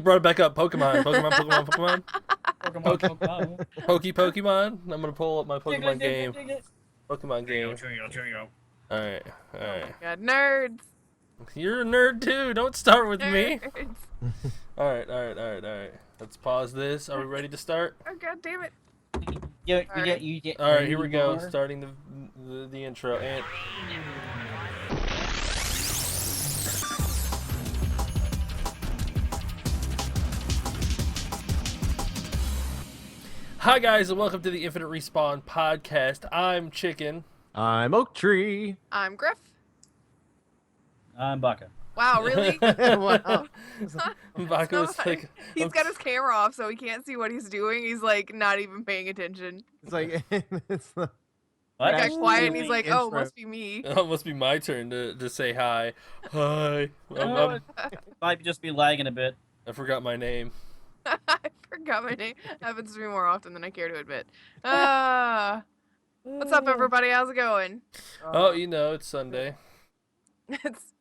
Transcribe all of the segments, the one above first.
brought it back up. Pokemon. Pokemon. Pokemon. I'm gonna pull up my Pokemon game. Pokemon game. Cheerio. Alright. Oh my god, nerds. You're a nerd too. Don't start with me. Nerds. Alright. Let's pause this. Are we ready to start? Oh god damn it. Alright, here we go. Starting the intro. And hi guys, and welcome to the Infinite Respawn podcast. I'm Chicken. I'm Oak Tree. I'm Griff. I'm Baka. Wow, really? Wow. Bako's like, He's got his camera off so he can't see what he's doing. He's like not even paying attention. It's like it's the, He got Actually, quiet and he's like, oh, it intro. must be me. oh, it must be my turn to say hi. Hi. Might just be lagging a bit. I forgot my name. I forgot my name. Happens to me more often than I care to admit. What's up, everybody? How's it going? Oh, you know, it's Sunday.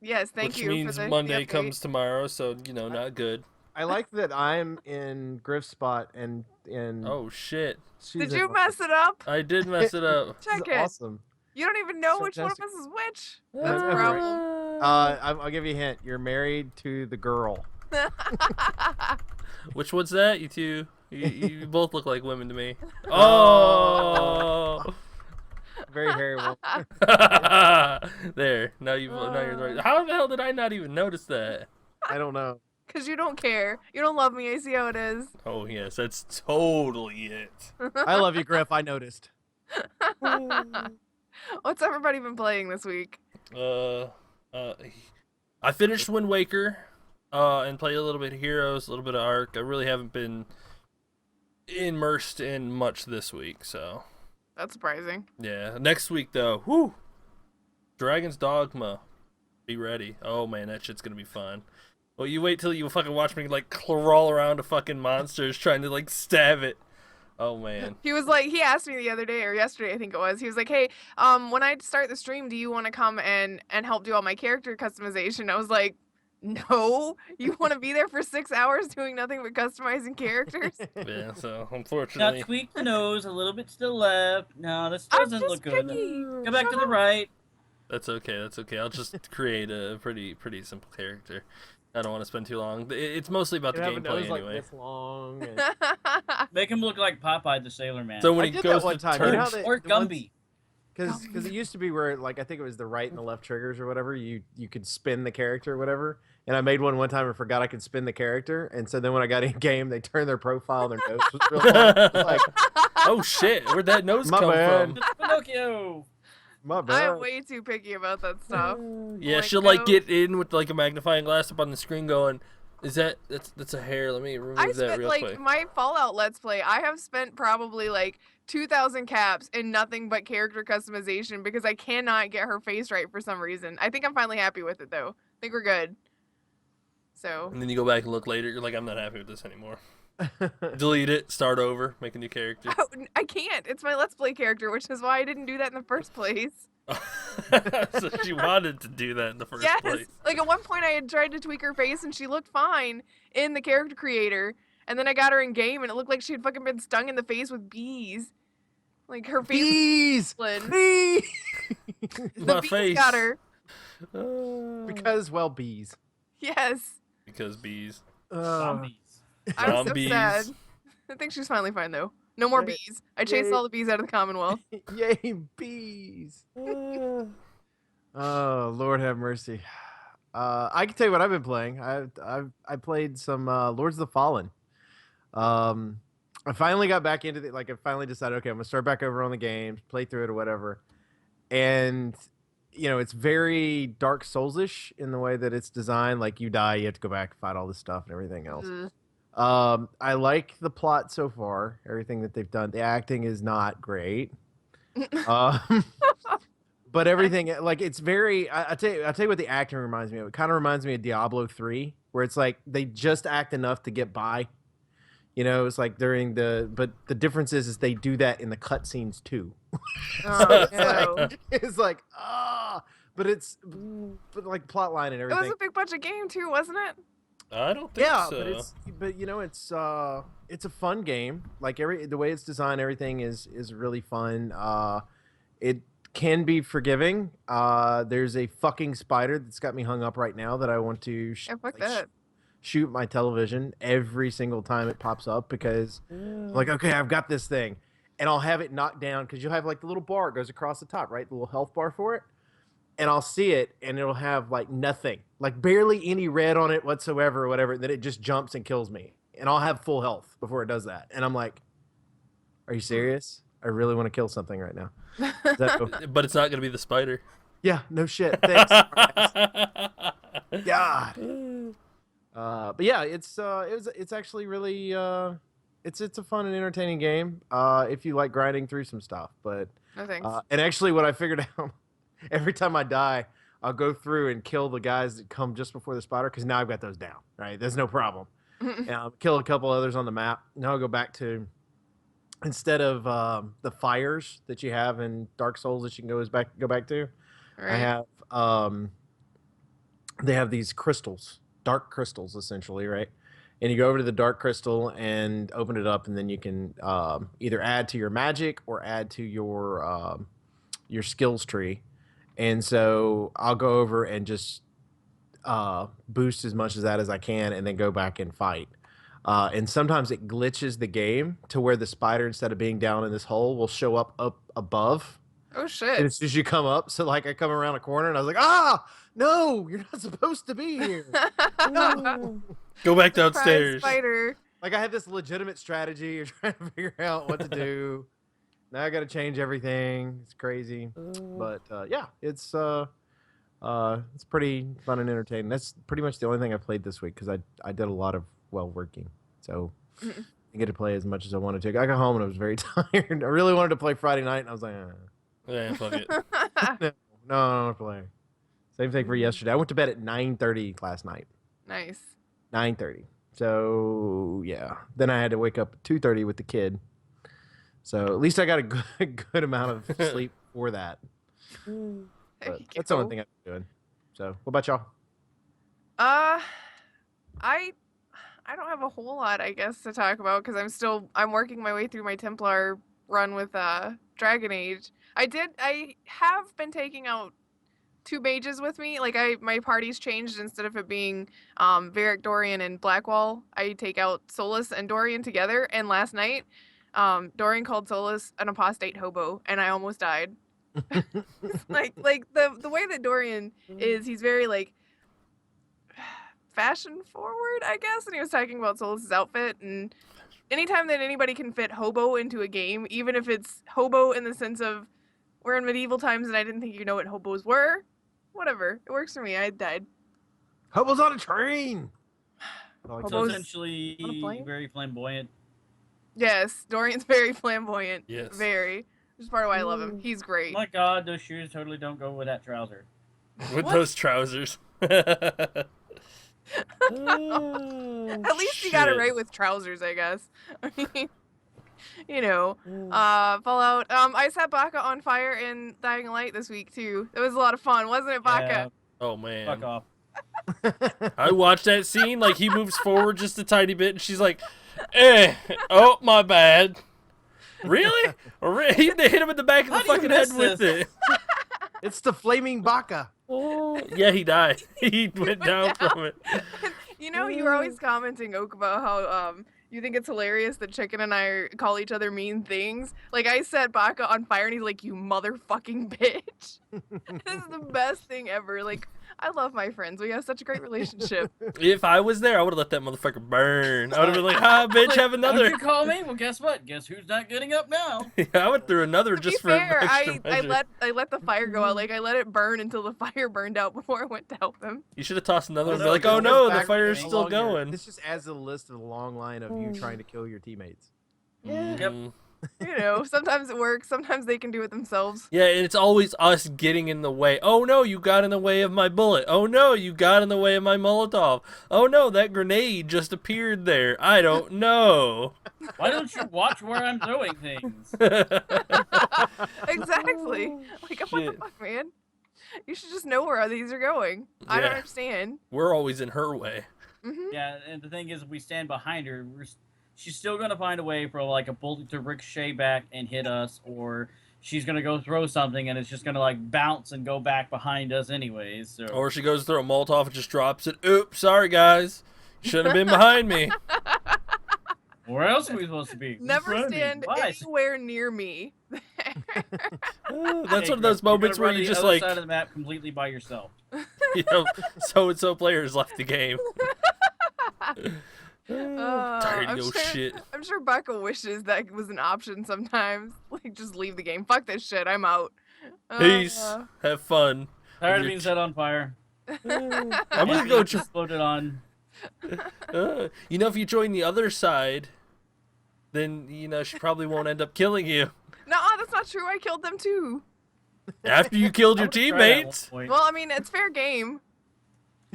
Yes, thank which you. means for the Monday update. comes tomorrow, so, you know, not good. I like that I'm in Griff's spot and Oh, shit. she's Did in you mine. mess it up? I did mess it up. This is Check it. awesome. You don't even know which one of Fantastic. us is which. That's a Uh, problem. I'll give you a hint. You're married to the girl. Which one's that? You two? You both look like women to me. Oh! Very hairy woman. There. Now you're right. How the hell did I not even notice that? I don't know. Because you don't care. You don't love me. I see how it is. Oh, yes. That's totally it. I love you, Griff. I noticed. What's everybody been playing this week? I finished Wind Waker, and played a little bit of Heroes, a little bit of Ark. I really haven't been immersed in much this week, so That's surprising. yeah. Next week though, whoo, Dragon's Dogma. Be ready. Oh man, that shit's gonna be fun. Well, you wait till you fucking watch me like crawl around to fucking monsters trying to like stab it. Oh man. He was like, he asked me the other day or yesterday, I think it was. He was like, hey, when I start the stream, do you want to come and help do all my character customization? I was like, no, you want to be there for 6 hours doing nothing but customizing characters? Yeah. So Now unfortunately, tweak the nose a little bit to the left. No, this I'm doesn't just look good. picky. Go back to the right. that's okay. That's okay. I'll just create a pretty simple character. I don't want to spend too long. It's mostly about You the have a gameplay nose like anyway. this long. And... Make him look like Popeye the Sailor Man. So when I he did goes that one to time. turn, You know how they- or the ones- Gumby. Because it used to be where, like, I think it was the right and the left triggers or whatever, you could spin the character or whatever. And I made one time and forgot I could spin the character. And so then when I got in game, they turned their profile, their nose was real long. I was like, oh shit, where'd that nose My come bad. from? It's Pinocchio. my bad. I'm way too picky about that stuff. Yeah, Like, she'll like no. get in with like a magnifying glass up on the screen going, that's a hair, let me remove I that spent real like quick. my Fallout Let's Play. I have spent probably like 2,000 caps in nothing but character customization because I cannot get her face right for some reason. I think I'm finally happy with it though. I think we're good. So And then you go back and look later, you're like, I'm not happy with this anymore. Delete it, start over, make a new character. I can't. It's my Let's Play character, which is why I didn't do that in the first place. So she wanted to do that in the first Yes. place. Like at one point I had tried to tweak her face and she looked fine in the character creator. And then I got her in game and it looked like she had fucking been stung in the face with bees. Like her face Bees! was swollen. Bees! The My bees face. got her. Because, well, bees. Yes. Because bees. Zombies. I'm so Zombies. sad. I think she's finally fine though. No more Yay. bees. I chased Yay. all the bees out of the Commonwealth. Yay, bees! Oh, Lord have mercy. I can tell you what I've been playing. I played some Lords of the Fallen. I finally got back into it. Like, I finally decided, okay, I'm gonna start back over on the game, play through it or whatever. And you know, it's very Dark Souls-ish in the way that it's designed. Like, you die, you have to go back and fight all this stuff and everything else. Ugh. I like the plot so far. Everything that they've done. The acting is not great. But everything, like, it's very. I tell you what the acting reminds me of. It kind of reminds me of Diablo 3, where it's like they just act enough to get by. You know, it's like but the difference is they do that in the cutscenes too. Oh, It's no. like, it's like but like plot line and It was everything. a big budget game too, wasn't it? I don't think Yeah, so. but you know it's a fun game. Like the way it's designed, everything is really fun. It can be forgiving. There's a fucking spider that's got me hung up right now that I want to Yeah, fuck that. shoot my television every single time it pops up because I'm like, okay, I've got this thing, and I'll have it knocked down because you'll have like the little bar goes across the top, right? The little health bar for it, and I'll see it, and it'll have like nothing, like barely any red on it whatsoever, or whatever. Then it just jumps and kills me, and I'll have full health before it does that, and I'm like, are you serious? I really want to kill something right now. Is that- But it's not gonna be the spider. yeah, no shit. Thanks. God. But yeah, it's actually really it's a fun and entertaining game if you like grinding through some stuff. But No thanks. and actually, what I figured out every time I die, I'll go through and kill the guys that come just before the spider because now I've got those down. Right, there's no problem. And I'll kill a couple others on the map. Now I'll go back to instead of the fires that you have in Dark Souls that you can go back to. I Right. have they have these crystals, dark crystals essentially, right? And you go over to the dark crystal and open it up, and then you can either add to your magic or add to your skills tree. And so I'll go over and just boost as much of that as I can, and then go back and fight. And sometimes it glitches the game to where the spider, instead of being down in this hole, will show up above. Oh And shit. as soon as you come up, so like I come around a corner and I was like, ah, no, you're not supposed to be here. No. Go back Surprise downstairs. spider. Like I have this legitimate strategy. You're trying to figure out what to do. Now I got to change everything. It's crazy, but yeah, it's pretty fun and entertaining. That's pretty much the only thing I played this week because I did a lot of working, so Mhm. I get to play as much as I wanted to. I got home and I was very tired. I really wanted to play Friday night, and I was like, Yeah, fuck it. no, I don't want to play. Same thing for yesterday. I went to bed at 9:30 last night. Nice. 9:30. So yeah, then I had to wake up at 2:30 with the kid. So at least I got a good amount of sleep for that. There But you that's the only go. thing I'm doing. So what about y'all? I don't have a whole lot, I guess, to talk about because I'm working my way through my Templar run with Dragon Age. I have been taking out 2 mages with me. Like my party's changed. Instead of it being Varric, Dorian, and Blackwall, I take out Solus and Dorian together. And last night, Dorian called Solus an apostate hobo, and I almost died. like the way that Dorian is, he's very like fashion forward, I guess, and he was talking about Solus's outfit. And anytime that anybody can fit hobo into a game, even if it's hobo in the sense of we're in medieval times and I didn't think you know what hobos were, whatever, it works for me. I died. Hobos on a train. I like Hobos- So that. essentially, On a plane? very flamboyant. Yes, Dorian's very flamboyant. Yes. Very. Which is part of why I love him. He's Oh great. my god, those shoes totally don't go with that trouser. With What? those trousers. At least you got it right with trousers, I guess. I mean, you know, Fallout. I set Baka on fire in Dying Light this week too. It was a lot of fun, wasn't it, Baka? Yeah, Oh man. fuck off. I watched that scene, like he moves forward just a tiny bit and she's like, oh my bad. Really? They hit him in the back of the How do you fucking head miss with this? it. It's the flaming baka. Yeah, he died. He went down from it. You know, you were always commenting, Oak, about how you think it's hilarious that Chicken and I call each other mean things. Like I set Baka on fire and he's like, "You motherfucking bitch." This is the best thing ever. Like, I love my friends. We have such a great relationship. If I was there, I would have let that motherfucker burn. I would have been like, ha, bitch, have Don't another. you call me? Well, guess what? Guess who's not getting up now? I would throw another To just be for fair, extra I measure. let the fire go out. Like I let it burn until the fire burned out before I went to help him. You should have tossed another one and be no, like, this oh goes no, the back fire's to still along your- going. This just adds to the list of the long line of you trying to kill your teammates. Yeah. Yep. Mhm. You know, sometimes it works. Sometimes they can do it themselves. Yeah, and it's always us getting in the way. Oh no, you got in the way of my bullet. Oh no, you got in the way of my Molotov. Oh no, that grenade just appeared there. I don't know. Why don't you watch where I'm throwing things? Exactly. Like, what the Shit. fuck, man? You should just know where these are going. I don't Yeah. understand. We're always in her way. Hmm. Yeah, and the thing is, if we stand behind her, she's still gonna find a way for like a bullet to ricochet back and hit us, or she's gonna go throw something and it's just gonna like bounce and go back behind us anyways. So Or she goes through a Molotov and just drops it. Oops, sorry guys. Shouldn't have been behind me. where else are we supposed to be? Who's Never running? stand Why? That's anywhere near me. one of those moments where you just the like, side of the map completely by yourself. so and so players left the game. Tired I'm of your sure, shit. I'm sure Becca wishes that was an option sometimes. Like, just leave the game. Fuck this shit. I'm out. Peace. Have fun. Tired of your being set on fire. I'm gonna go. Just floated on. You know, if you join the other side, then she probably won't end up killing you No, that's not true. I killed them too. after you killed I your would try that at one teammates. point. Well, I mean, it's fair game.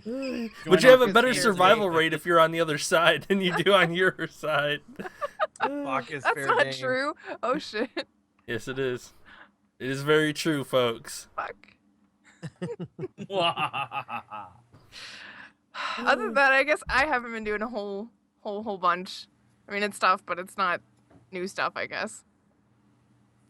But you Join have a our better years of survival game. rate if you're on the other side than you do on your side. Fuck is That's fair not game. true. Oh shit. Yes, it is. It is very true, folks. Fuck. Other than that, I guess I haven't been doing a whole bunch. I mean, it's stuff, but it's not new stuff, I guess.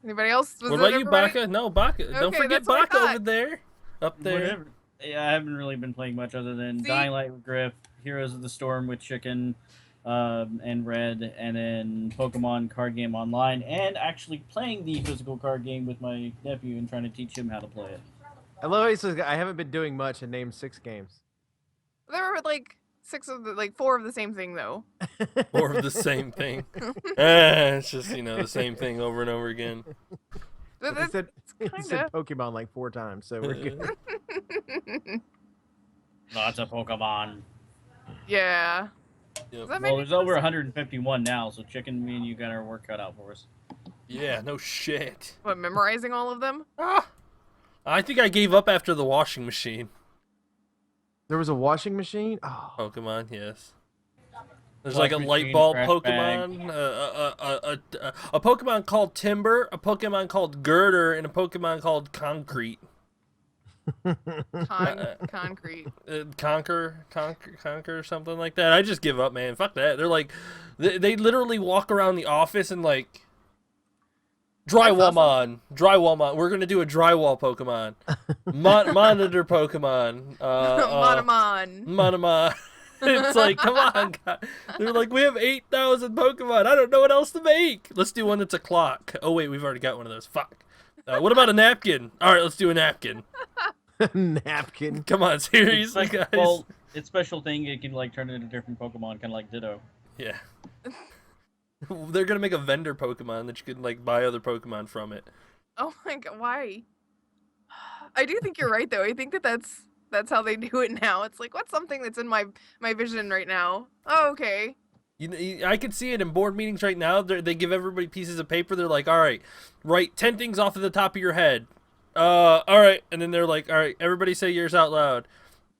Anybody else? Was What it about you, everybody? Baka? No, Baka. Don't Okay, forget that's what I Baka over thought. there. Up there. Whatever. Yeah, I haven't really been playing much other than See? Dying Light with Griff, Heroes of the Storm with Chicken, and Red, and then Pokemon card game online, and actually playing the physical card game with my nephew and trying to teach him how to play it. I love how he says, I haven't been doing much and named 6 games. There were like 4 of the same thing though. More of the same thing. It's just, the same thing over and over again. But He said, he kinda- said Pokemon like 4 times, so we're good. Lots of Pokemon. Yeah. Yep. Does that Well, make there's any over sense? 151 now, so Chicken, me and you got our work cut out for us. Yeah, no shit. What, memorizing all of them? I think I gave up after the washing machine. There was a washing machine? Oh, Pokemon, yes. There's Wash like a light machine, bulb trash Pokemon, a Pokemon called Timber, a Pokemon called Girder, and a Pokemon called Concrete. Concrete. Conquer, or something like that. I just give up, man. Fuck that. They're like, they literally walk around the office and like, Drywallmon. We're gonna do a drywall Pokemon. Monitor Pokemon. Monomon. Monomon. It's like, come on, guys. They're like, we have 8,000 Pokemon. I don't know what else to make. Let's do one that's a clock. Oh wait, we've already got one of those. Fuck. What about a napkin? All right, let's do a napkin. napkin. Come on, seriously, guys. Well, its special thing, it can like turn it into different Pokemon, kind of like Ditto. Yeah. They're gonna make a vendor Pokemon that you can like buy other Pokemon from it. Oh my god, why? I do think you're right though. I think that's how they do it now. It's like, what's something that's in my vision right now? Oh, okay. I can see it in board meetings right now. They give everybody pieces of paper. They're like, all right, write 10 things off of the top of your head. All right, and then they're like, all right, everybody say yours out loud.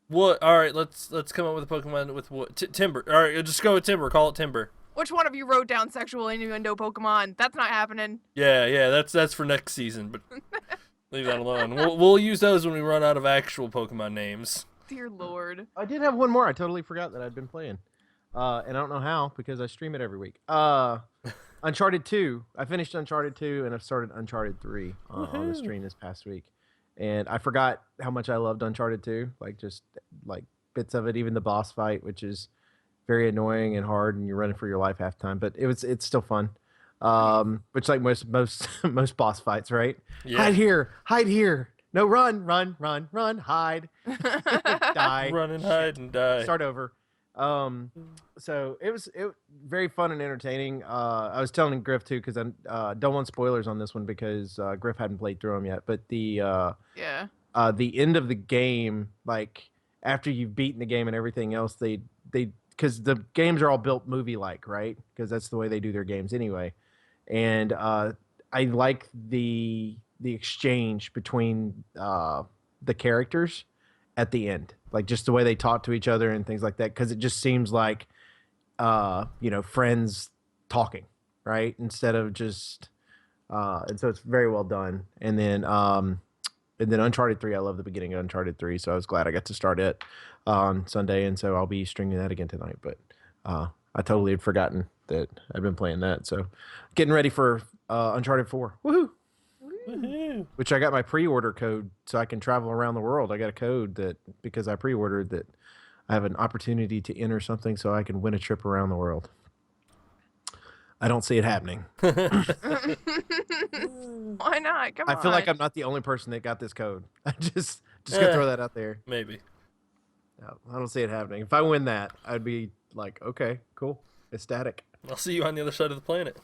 What? All right, let's come up with a Pokemon with what? Timber. All right, just go with Timber. Call it Timber. Which one of you wrote down sexual innuendo Pokemon? That's not happening. Yeah, that's for next season, but leave that alone. We'll use those when we run out of actual Pokemon names. Dear Lord. I did have one more. I totally forgot that I'd been playing. And I don't know how because I stream it every week. Uncharted 2. I finished Uncharted 2 and I've started Uncharted 3 on the stream this past week. And I forgot how much I loved Uncharted 2. Like just like bits of it, even the boss fight, which is very annoying and hard and you're running for your life half the time, but it's still fun. Which like most most boss fights, right? Yeah. Hide here. No, run, hide. Die. Run and hide and die. Start over. So it was very fun and entertaining. I was telling Griff too because I don't want spoilers on this one because Griff hadn't played through them yet. But Yeah. the end of the game, like after you've beaten the game and everything else, they because the games are all built movie like, right? Because that's the way they do their games anyway. And I like the exchange between the characters at the end, like just the way they talk to each other and things like that, because it just seems like friends talking, right, instead of just and so it's very well done. And then And then Uncharted 3, I love the beginning of Uncharted 3, so I was glad I got to start it on Sunday, and so I'll be streaming that again tonight. But I totally had forgotten that I'd been playing that. So getting ready for Uncharted 4. Woohoo! Woohoo. Which I got my pre-order code so I can travel around the world. I got a code that, because I pre-ordered, that I have an opportunity to enter something so I can win a trip around the world. I don't see it happening. Why not? Come on. I feel like I'm not the only person that got this code. I just gonna throw that out there. Maybe. No, I don't see it happening. If I win that, I'd be like, okay, cool, ecstatic. I'll see you on the other side of the planet.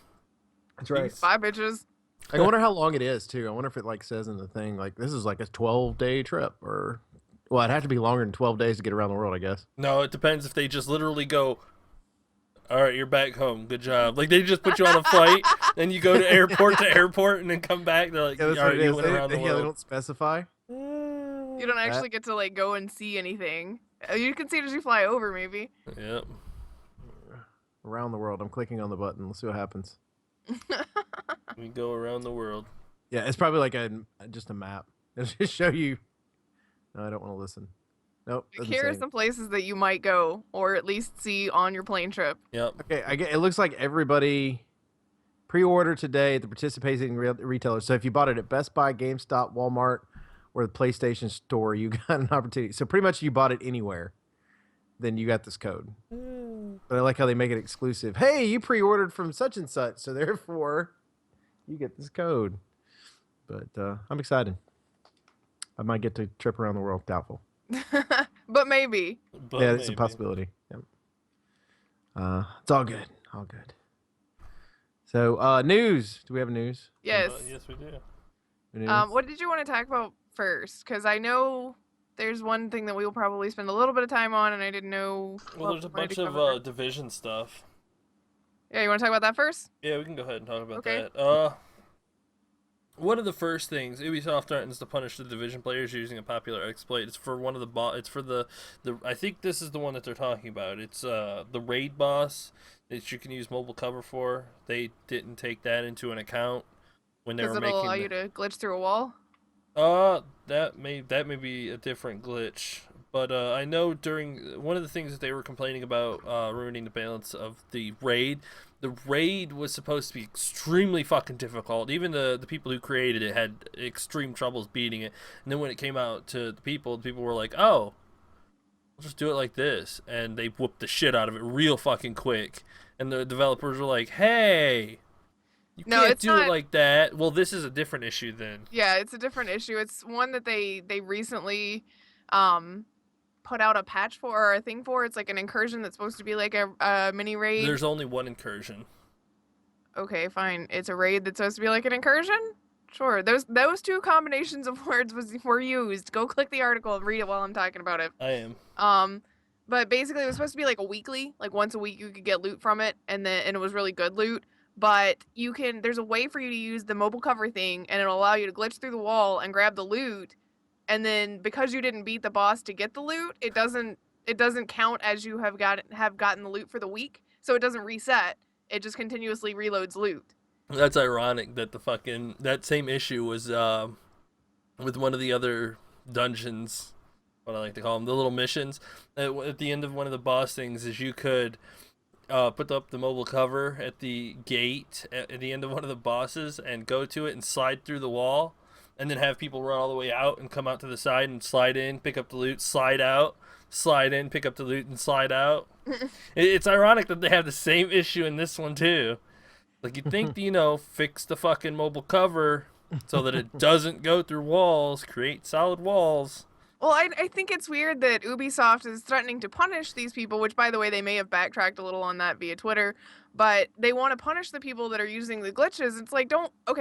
That's right. Bye, bitches. I wonder how long it is too. I wonder if it like says in the thing like this is like a 12-day trip, or well, it'd have to be longer than 12 days to get around the world, I guess. No, it depends if they just literally go, all right, you're back home. Good job. Like, they just put you on a flight, and you go to airport, and then come back. They're like, Yeah, that's all what right, it you is. went around the Yeah, they world. don't specify. You don't actually get to like go and see anything. You can see it as you fly over, maybe. Yep. Around the world. I'm clicking on the button. Let's see what happens. We go around the world. Yeah, it's probably like just a map. It'll just show you. No, I don't want to listen. Nope. doesn't Here are say. some places that you might go, or at least see on your plane trip. Yep. Okay, it looks like everybody pre-ordered today at the participating retailers. So if you bought it at Best Buy, GameStop, Walmart, or the PlayStation Store, you got an opportunity. So pretty much you bought it anywhere, then you got this code. But I like how they make it exclusive. Hey, you pre-ordered from such and such, so therefore you get this code. But I'm excited. I might get to trip around the world. Doubtful. But maybe. But Yeah, it's a maybe. possibility. Yep. It's all good. All good. So, news. Do we have news? Yes. Yes, we do. News? What did you want to talk about first? Because I know there's one thing that we will probably spend a little bit of time on, and I didn't know. Well, what there's a we wanted bunch to of cover. Division stuff. Yeah, you want to talk about that first? Yeah, we can go ahead and talk about Okay. that. One of the first things, Ubisoft threatens to punish the Division players using a popular exploit. It's for one of the It's for the. I think this is the one that they're talking about. It's the raid boss that you can use mobile cover for. They didn't take that into an account when they Because were it'll making. allow you to glitch through a wall. That may be a different glitch, but I know during one of the things that they were complaining about ruining the balance of the raid was supposed to be extremely fucking difficult. Even the people who created it had extreme troubles beating it. And then when it came out to the people were like, "Oh, we'll just do it like this," and they whooped the shit out of it real fucking quick. And the developers were like, "Hey, you No, can't it's do it not- like that." Well, this is a different issue then. Yeah, it's a different issue. It's one that they recently put out a patch for, or a thing for. It's like an incursion that's supposed to be like a mini raid. There's only one incursion. Okay, fine. It's a raid that's supposed to be like an incursion? Sure. Those two combinations of words were used. Go click the article and read it while I'm talking about it. I am. But basically it was supposed to be like a weekly, like once a week you could get loot from it, and it was really good loot. But there's a way for you to use the mobile cover thing, and it'll allow you to glitch through the wall and grab the loot. And then because you didn't beat the boss to get the loot, it doesn't count as you have gotten the loot for the week. So it doesn't reset. It just continuously reloads loot. That's ironic that that same issue was with one of the other dungeons, what I like to call them, the little missions. At the end of one of the boss things is you could put up the mobile cover at the gate at the end of one of the bosses and go to it and slide through the wall, and then have people run all the way out and come out to the side and slide in, pick up the loot, slide out, slide in, pick up the loot, and slide out. It's ironic that they have the same issue in this one too. Like, you'd think, fix the fucking mobile cover so that it doesn't go through walls, create solid walls. Well, I think it's weird that Ubisoft is threatening to punish these people, which, by the way, they may have backtracked a little on that via Twitter, but they want to punish the people that are using the glitches. It's like,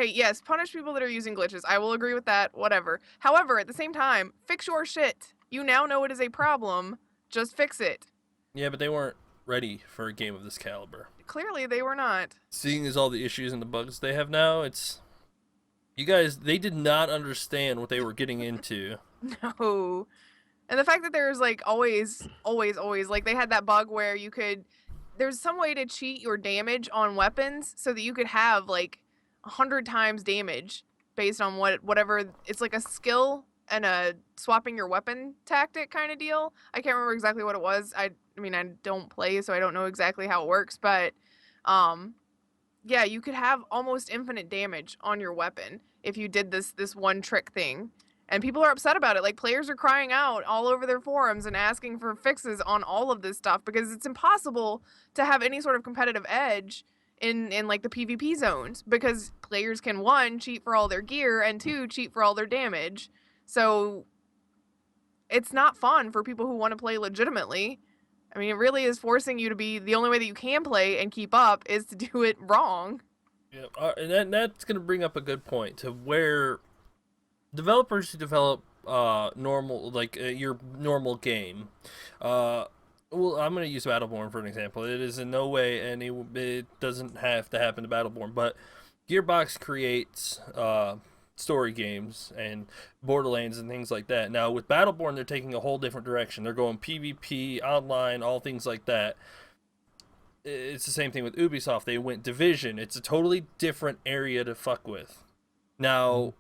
yes, punish people that are using glitches. I will agree with that, whatever. However, at the same time, fix your shit. You now know it is a problem. Just fix it. Yeah, but they weren't ready for a game of this caliber. Clearly, they were not. Seeing as all the issues and the bugs they have now, they did not understand what they were getting into. No. And the fact that there's like always, like they had that bug where there's some way to cheat your damage on weapons so that you could have like 100 times damage based on whatever. It's like a skill and a swapping your weapon tactic kind of deal. I can't remember exactly what it was. I mean, I don't play, so I don't know exactly how it works, but yeah, you could have almost infinite damage on your weapon if you did this one trick thing. And people are upset about it. Like, players are crying out all over their forums and asking for fixes on all of this stuff because it's impossible to have any sort of competitive edge in like the PvP zones because players can, one, cheat for all their gear, and two, cheat for all their damage. So it's not fun for people who want to play legitimately. I mean, it really is forcing you to be, the only way that you can play and keep up is to do it wrong. Yeah, and that's going to bring up a good point to where developers who develop normal, like your normal game, well, I'm going to use Battleborn for an example. It is in no way it doesn't have to happen to Battleborn, but Gearbox creates story games and Borderlands and things like that. Now with Battleborn, they're taking a whole different direction. They're going PvP, online, all things like that. It's the same thing with Ubisoft. They went Division. It's a totally different area to fuck with. Now,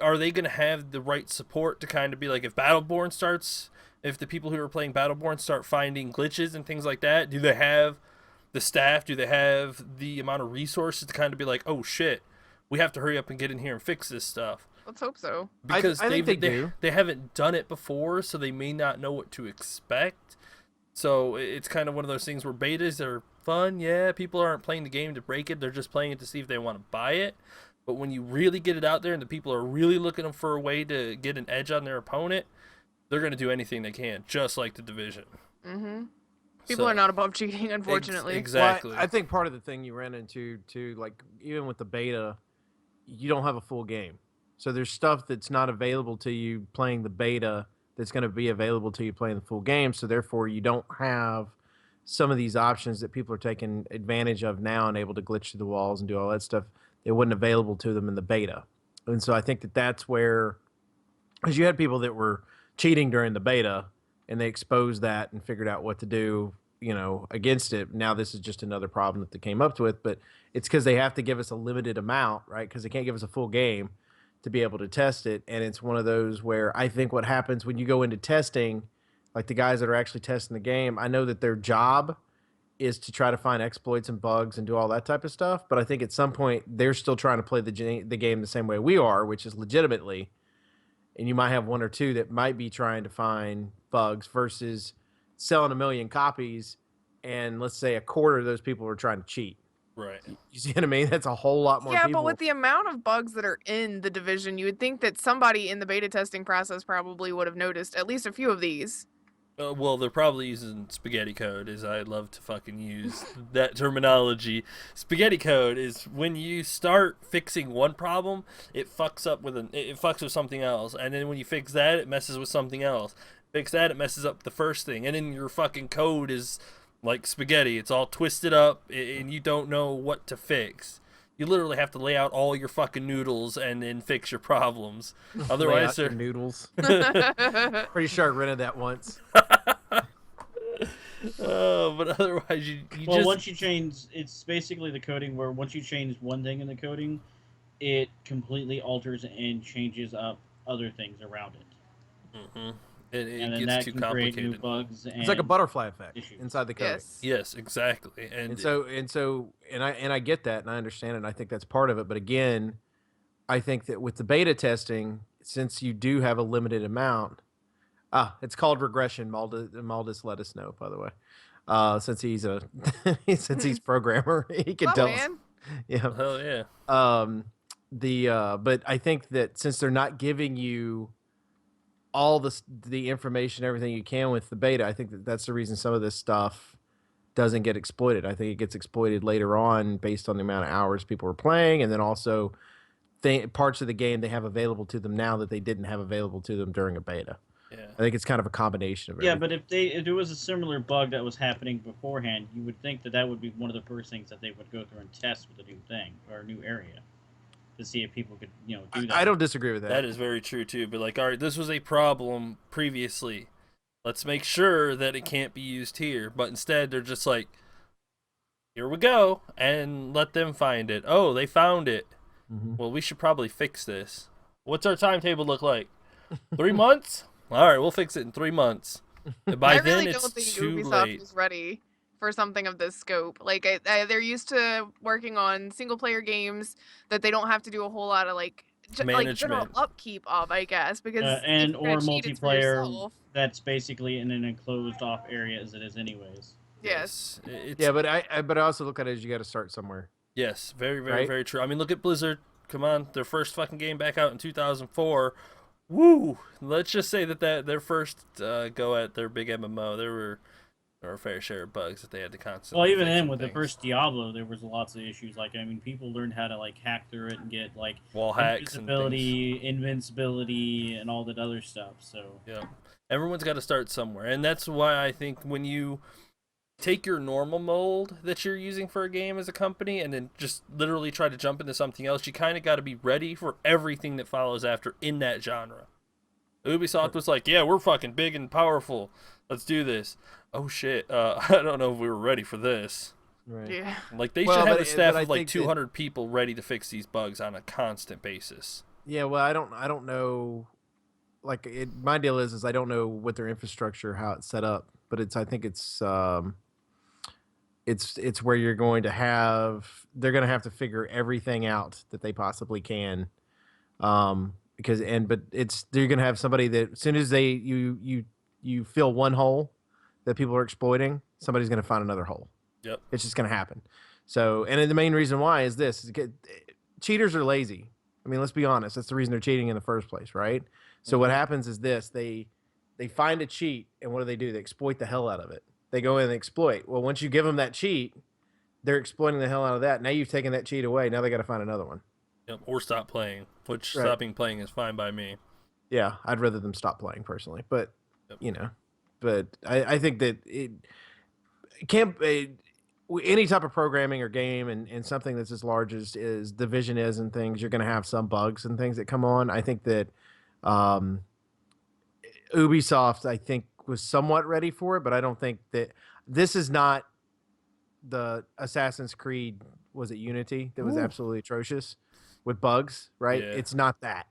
are they going to have the right support to kind of be like, if Battleborn starts, if the people who are playing Battleborn start finding glitches and things like that, do they have the staff? Do they have the amount of resources to kind of be like, oh shit, we have to hurry up and get in here and fix this stuff? Let's hope so. Because I think they do. They haven't done it before, so they may not know what to expect. So it's kind of one of those things where betas are fun. Yeah, people aren't playing the game to break it. They're just playing it to see if they want to buy it. But when you really get it out there and the people are really looking for a way to get an edge on their opponent, they're going to do anything they can, just like the Division. Mm-hmm. People are not above cheating, unfortunately. Exactly. Well, I think part of the thing you ran into, too, like, even with the beta, you don't have a full game. So there's stuff that's not available to you playing the beta that's going to be available to you playing the full game. So therefore, you don't have some of these options that people are taking advantage of now and able to glitch through the walls and do all that stuff. It wasn't available to them in the beta. And so I think that that's where, because you had people that were cheating during the beta and they exposed that and figured out what to do, you know, against it. Now this is just another problem that they came up with, but it's because they have to give us a limited amount, right? Because they can't give us a full game to be able to test it. And it's one of those where I think what happens when you go into testing, like the guys that are actually testing the game, I know that their job is to try to find exploits and bugs and do all that type of stuff. But I think at some point they're still trying to play the game the same way we are, which is legitimately. And you might have one or two that might be trying to find bugs versus selling 1 million copies. And let's say a quarter of those people are trying to cheat. Right. You see what I mean? That's a whole lot more Yeah, people. but with the amount of bugs that are in the Division, you would think that somebody in the beta testing process probably would have noticed at least a few of these. Well, they're probably using spaghetti code, as I love to fucking use that terminology. Spaghetti code is when you start fixing one problem, it fucks with something else, and then when you fix that, it messes with something else. Fix that, it messes up the first thing, and then your fucking code is like spaghetti. It's all twisted up, and you don't know what to fix. You literally have to lay out all your fucking noodles and then fix your problems. Otherwise, Lay out your they're noodles. Pretty sure I rented that once. but otherwise you Well, just once you change, it's basically the coding where once you change one thing in the coding, it completely alters and changes up other things around it. Mm-hmm. It And then gets that too can create new complicated. bugs. And It's like a butterfly effect issues. inside the coding. Yes. Yes, exactly. And I get that and I understand it and I think that's part of it. But again, I think that with the beta testing, since you do have a limited amount, it's called regression. Maldus let us know, by the way. Since he's a since he's programmer, he can Oh, tell us. man. Hell Oh, yeah. But I think that since they're not giving you all the information, everything you can with the beta, I think that that's the reason some of this stuff doesn't get exploited. I think it gets exploited later on based on the amount of hours people are playing, and then also parts of the game they have available to them now that they didn't have available to them during a beta. Yeah. I think it's kind of a combination of Yeah, everything. but if it was a similar bug that was happening beforehand, you would think that would be one of the first things that they would go through and test with a new thing or a new area to see if people could, do that. I don't disagree with that. That is very true too. But like, all right, this was a problem previously. Let's make sure that it can't be used here. But instead, they're just like, here we go, and let them find it. Oh, they found it. Well, we should probably fix this. What's our timetable look like? 3 months? All right, we'll fix it in 3 months. And by I then, really it's don't think too Ubisoft late. is ready for something of this scope. Like they're used to working on single player games that they don't have to do a whole lot of like like general Management. upkeep of, I guess, because if and you're gonna or cheat, it's for multiplayer yourself. that's basically in an enclosed off area as it is anyways. Yes. It's, Yeah, but I also look at it as you got to start somewhere. yes, very, very, Right? very true. I mean, look at Blizzard. Come on, their first fucking game back out in 2004. Woo! Let's just say that their first go at their big MMO, there were a fair share of bugs that they had to constantly. Well, even fix then, and with the things. first Diablo, there was lots of issues. Like, I mean, people learned how to like hack through it and get like wall hacks and things. invisibility, invincibility, and all that other stuff. So Yeah, everyone's got to start somewhere, and that's why I think when you take your normal mold that you're using for a game as a company and then just literally try to jump into something else, you kind of got to be ready for everything that follows after in that genre. Ubisoft was like, yeah, we're fucking big and powerful, let's do this. Oh shit, I don't know if we were ready for this. Right. Yeah. Like, they Well, should have but a staff I of like think that- 200 people ready to fix these bugs on a constant basis. Yeah, well, I don't know. Like, my deal is I don't know what their infrastructure, how it's set up, but I think it's where you're going to they're going to have to figure everything out that they possibly can, because they're going to have somebody that as soon as you fill one hole that people are exploiting, somebody's going to find another hole. Yep. It's just going to happen. So, and then the main reason why is this: cheaters are lazy. I mean, let's be honest. That's the reason they're cheating in the first place, right? So what happens is this: they find a cheat, and what do? They exploit the hell out of it. They go in and exploit. Well, once you give them that cheat, they're exploiting the hell out of that. Now you've taken that cheat away. Now they got to find another one. Yep. Or stop playing, which Right. stopping playing is fine by me. Yeah, I'd rather them stop playing personally, but Yep. but I think that it can't. Any type of programming or game and something that's as large as Division is and things, you're going to have some bugs and things that come on. I think that Ubisoft, I think, was somewhat ready for it, but I don't think that this is not the Assassin's Creed. Was it Unity that was absolutely atrocious with bugs? Right? Yeah. It's not that.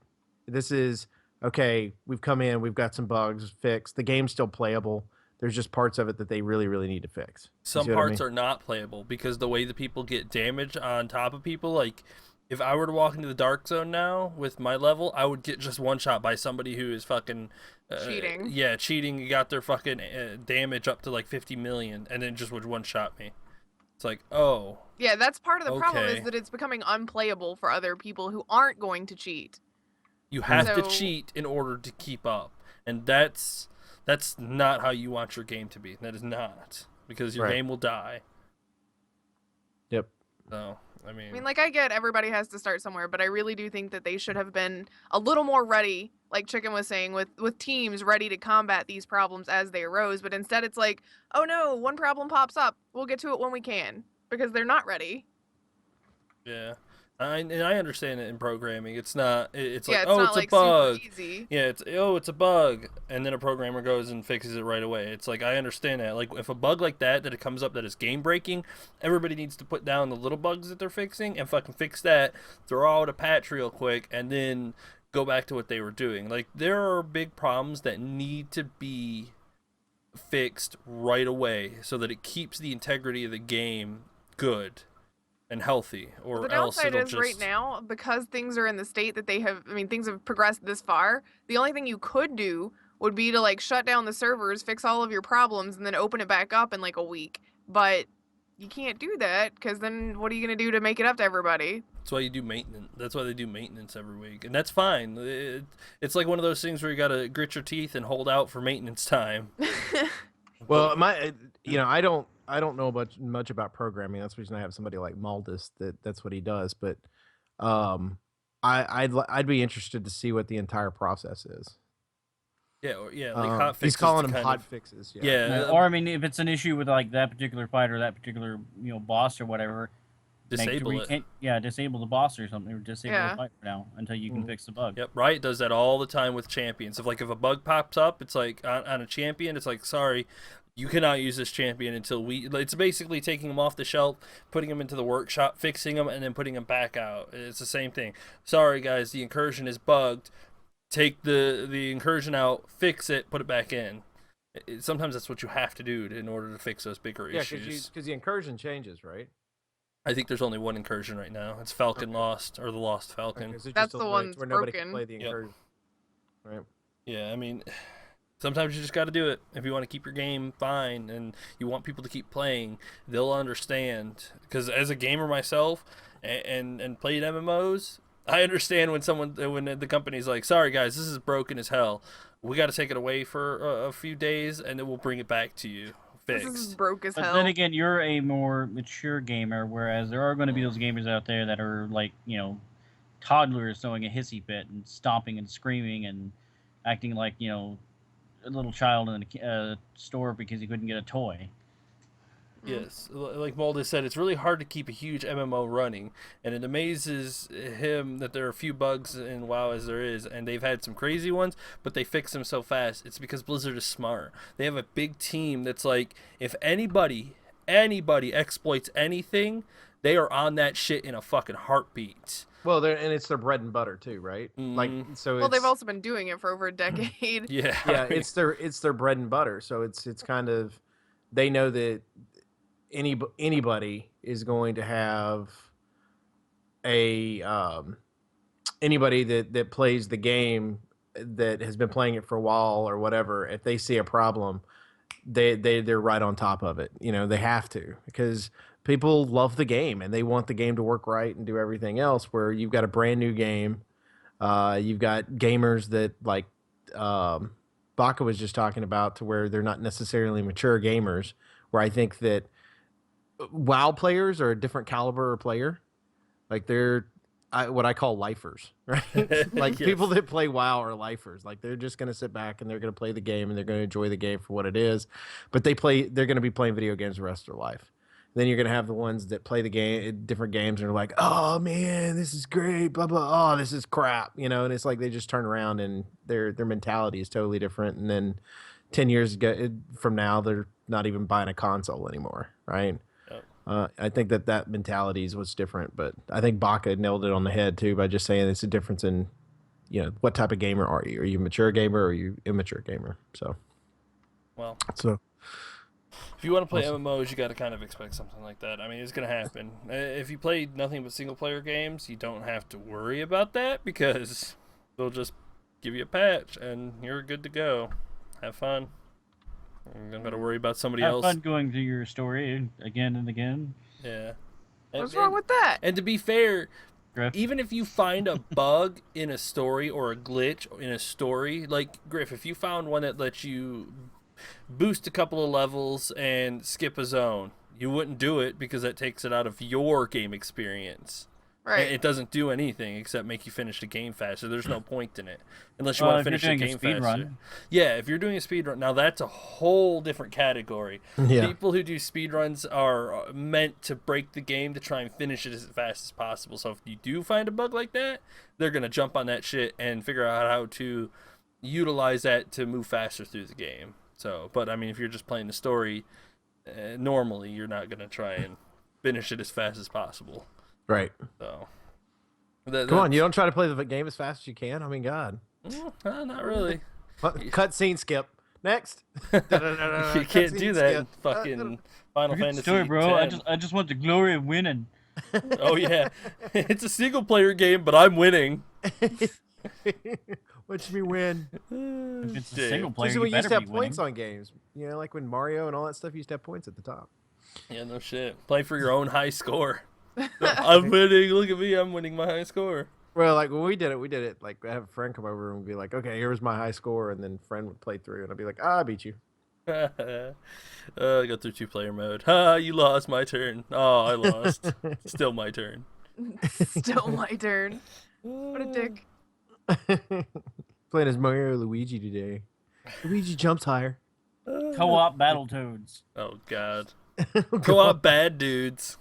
This is okay. We've come in. We've got some bugs fixed. The game's still playable. There's just parts of it that they really, really need to fix. Some parts are not playable because the way the people get damage on top of people, like if I were to walk into the dark zone now with my level, I would get just one shot by somebody who is fucking Cheating. Yeah, cheating. You got their fucking damage up to like 50 million, and then just would one shot me. It's like, oh, Yeah, that's part of the problem Okay. is that it's becoming unplayable for other people who aren't going to cheat. you have to So- cheat in order to keep up, and that's not how you want your game to be. That is not, because your Right. game will die. Yep. So, I mean, like, I get everybody has to start somewhere, but I really do think that they should have been a little more ready, like Chicken was saying, with teams ready to combat these problems as they arose. But instead, it's like, oh no, one problem pops up. We'll get to it when we can, because they're not ready. yeah. And I understand it in programming. It's not. It's like, Yeah, it's oh, not it's like a bug. super easy. Yeah, it's a bug, and then a programmer goes and fixes it right away. It's like, I understand that. Like, if a bug like that it comes up that is game breaking, everybody needs to put down the little bugs that they're fixing and fucking fix that. Throw out a patch real quick, and then go back to what they were doing. Like, there are big problems that need to be fixed right away so that it keeps the integrity of the game good and healthy, or The else downside it'll is just right now, because things are in the state that they have, I mean, things have progressed this far, the only thing you could do would be to, like, shut down the servers, fix all of your problems, and then open it back up in, like, a week. But you can't do that, because then what are you going to do to make it up to everybody? That's why you do maintenance. That's why they do maintenance every week, and that's fine. It's like one of those things where you gotta grit your teeth and hold out for maintenance time. Well, I don't know much about programming. That's the reason I have somebody like Maldus that's what he does. But I'd be interested to see what the entire process is. Yeah, like hot fixes. He's calling to them kind hot of- fixes. Yeah, or I mean, if it's an issue with like that particular fight or that particular boss or whatever, make sure disable you it. can't, disable the boss or something, or disable Yeah. the fight for now until you can fix the bug. Yep, Riot does that all the time with champions. If a bug pops up, it's like on a champion, it's like, sorry, you cannot use this champion until we. It's basically taking him off the shelf, putting him into the workshop, fixing him, and then putting him back out. It's the same thing. Sorry guys, the incursion is bugged. Take the incursion out, fix it, put it back in. Sometimes that's what you have to do in order to fix those bigger issues. because the incursion changes, right? I think there's only one incursion right now. It's Falcon Lost, or the Lost Falcon. Okay, so just That's a the limit one where that's nobody broken. can play the Yep. incursion. Right. Yeah, I mean, sometimes you just got to do it. If you want to keep your game fine and you want people to keep playing, they'll understand. Because as a gamer myself and played MMOs, I understand when the company's like, sorry guys, this is broken as hell. We got to take it away for a few days and then we'll bring it back to you This is fixed. broke as But hell. then again, you're a more mature gamer, whereas there are going to be those gamers out there that are like, toddlers throwing a hissy fit and stomping and screaming and acting like, a little child in a store because he couldn't get a toy. Yes, like Mulder said, it's really hard to keep a huge MMO running, and it amazes him that there are a few bugs in WoW as there is, and they've had some crazy ones, but they fix them so fast. It's because Blizzard is smart. They have a big team that's like, if anybody exploits anything, they are on that shit in a fucking heartbeat. Well, and it's their bread and butter too, right? Like, so Well, they've it's- also been doing it for over a decade. Yeah, yeah, it's their bread and butter. So it's kind of, they know that anybody is going to have a anybody that plays the game, that has been playing it for a while or whatever. If they see a problem, they're right on top of it. They have to, because people love the game and they want the game to work right and do everything else. Where you've got a brand new game, you've got gamers that, like Baka was just talking about, to where they're not necessarily mature gamers. Where I think that WoW players are a different caliber of player. Like, they're what I call lifers, right? Like, Yes. people that play WoW are lifers. Like, they're just going to sit back and they're going to play the game and they're going to enjoy the game for what it is. But they're going to be playing video games the rest of their life. Then you're going to have the ones that play the game, different games, and are like, oh man, this is great, blah blah. Oh, this is crap, and it's like they just turn around and their mentality is totally different. And then 10 years from now, they're not even buying a console anymore, right? I think that mentality is what's different, but I think Baka nailed it on the head too by just saying it's a difference in, what type of gamer are you? Are you a mature gamer or are you immature gamer? So if you want to play Awesome. MMOs, you got to kind of expect something like that. I mean, it's going to happen. If you played nothing but single-player games, you don't have to worry about that, because they'll just give you a patch and you're good to go. Have fun. You don't got to worry about somebody Have else. fun going through your story again and again. Yeah. What's wrong with that? And to be fair, Griff. even if you find a bug in a story or a glitch in a story, like Griff, if you found one that lets you boost a couple of levels and skip a zone, you wouldn't do it because that takes it out of your game experience. Right. It doesn't do anything except make you finish the game faster. There's no point in it unless you want to If you're finish the doing a game speed faster. run. Yeah, if you're doing a speed run, now that's a whole different category. Yeah. People who do speed runs are meant to break the game to try and finish it as fast as possible. So if you do find a bug like that, they're gonna jump on that shit and figure out how to utilize that to move faster through the game. So, but I mean, if you're just playing the story, normally you're not gonna try and finish it as fast as possible. Right. So, Come on, you don't try to play the game as fast as you can. I mean, God. not really. Cutscene skip. Next. You can't do that in fucking Final Good Fantasy. story, bro. X. I just want the glory of winning. Oh yeah, it's a single player game, but I'm winning. Watch me win. If it's a Dude. single player, Usually you we used better to be have points winning. on games. Like when Mario and all that stuff used to have points at the top. Yeah, no shit. Play for your own high score. I'm winning. Look at me. I'm winning my high score. Well, like when we did it, like I have a friend come over and be like, okay, here's my high score. And then friend would play through and I'd be like, I beat you. I go through 2-player mode. Ha! You lost. My turn. Oh, I lost. Still my turn. Still my turn. What a dick. Playing as Mario Luigi today. Luigi jumps higher. Co-op Battletoads. Oh God. Co-op bad dudes.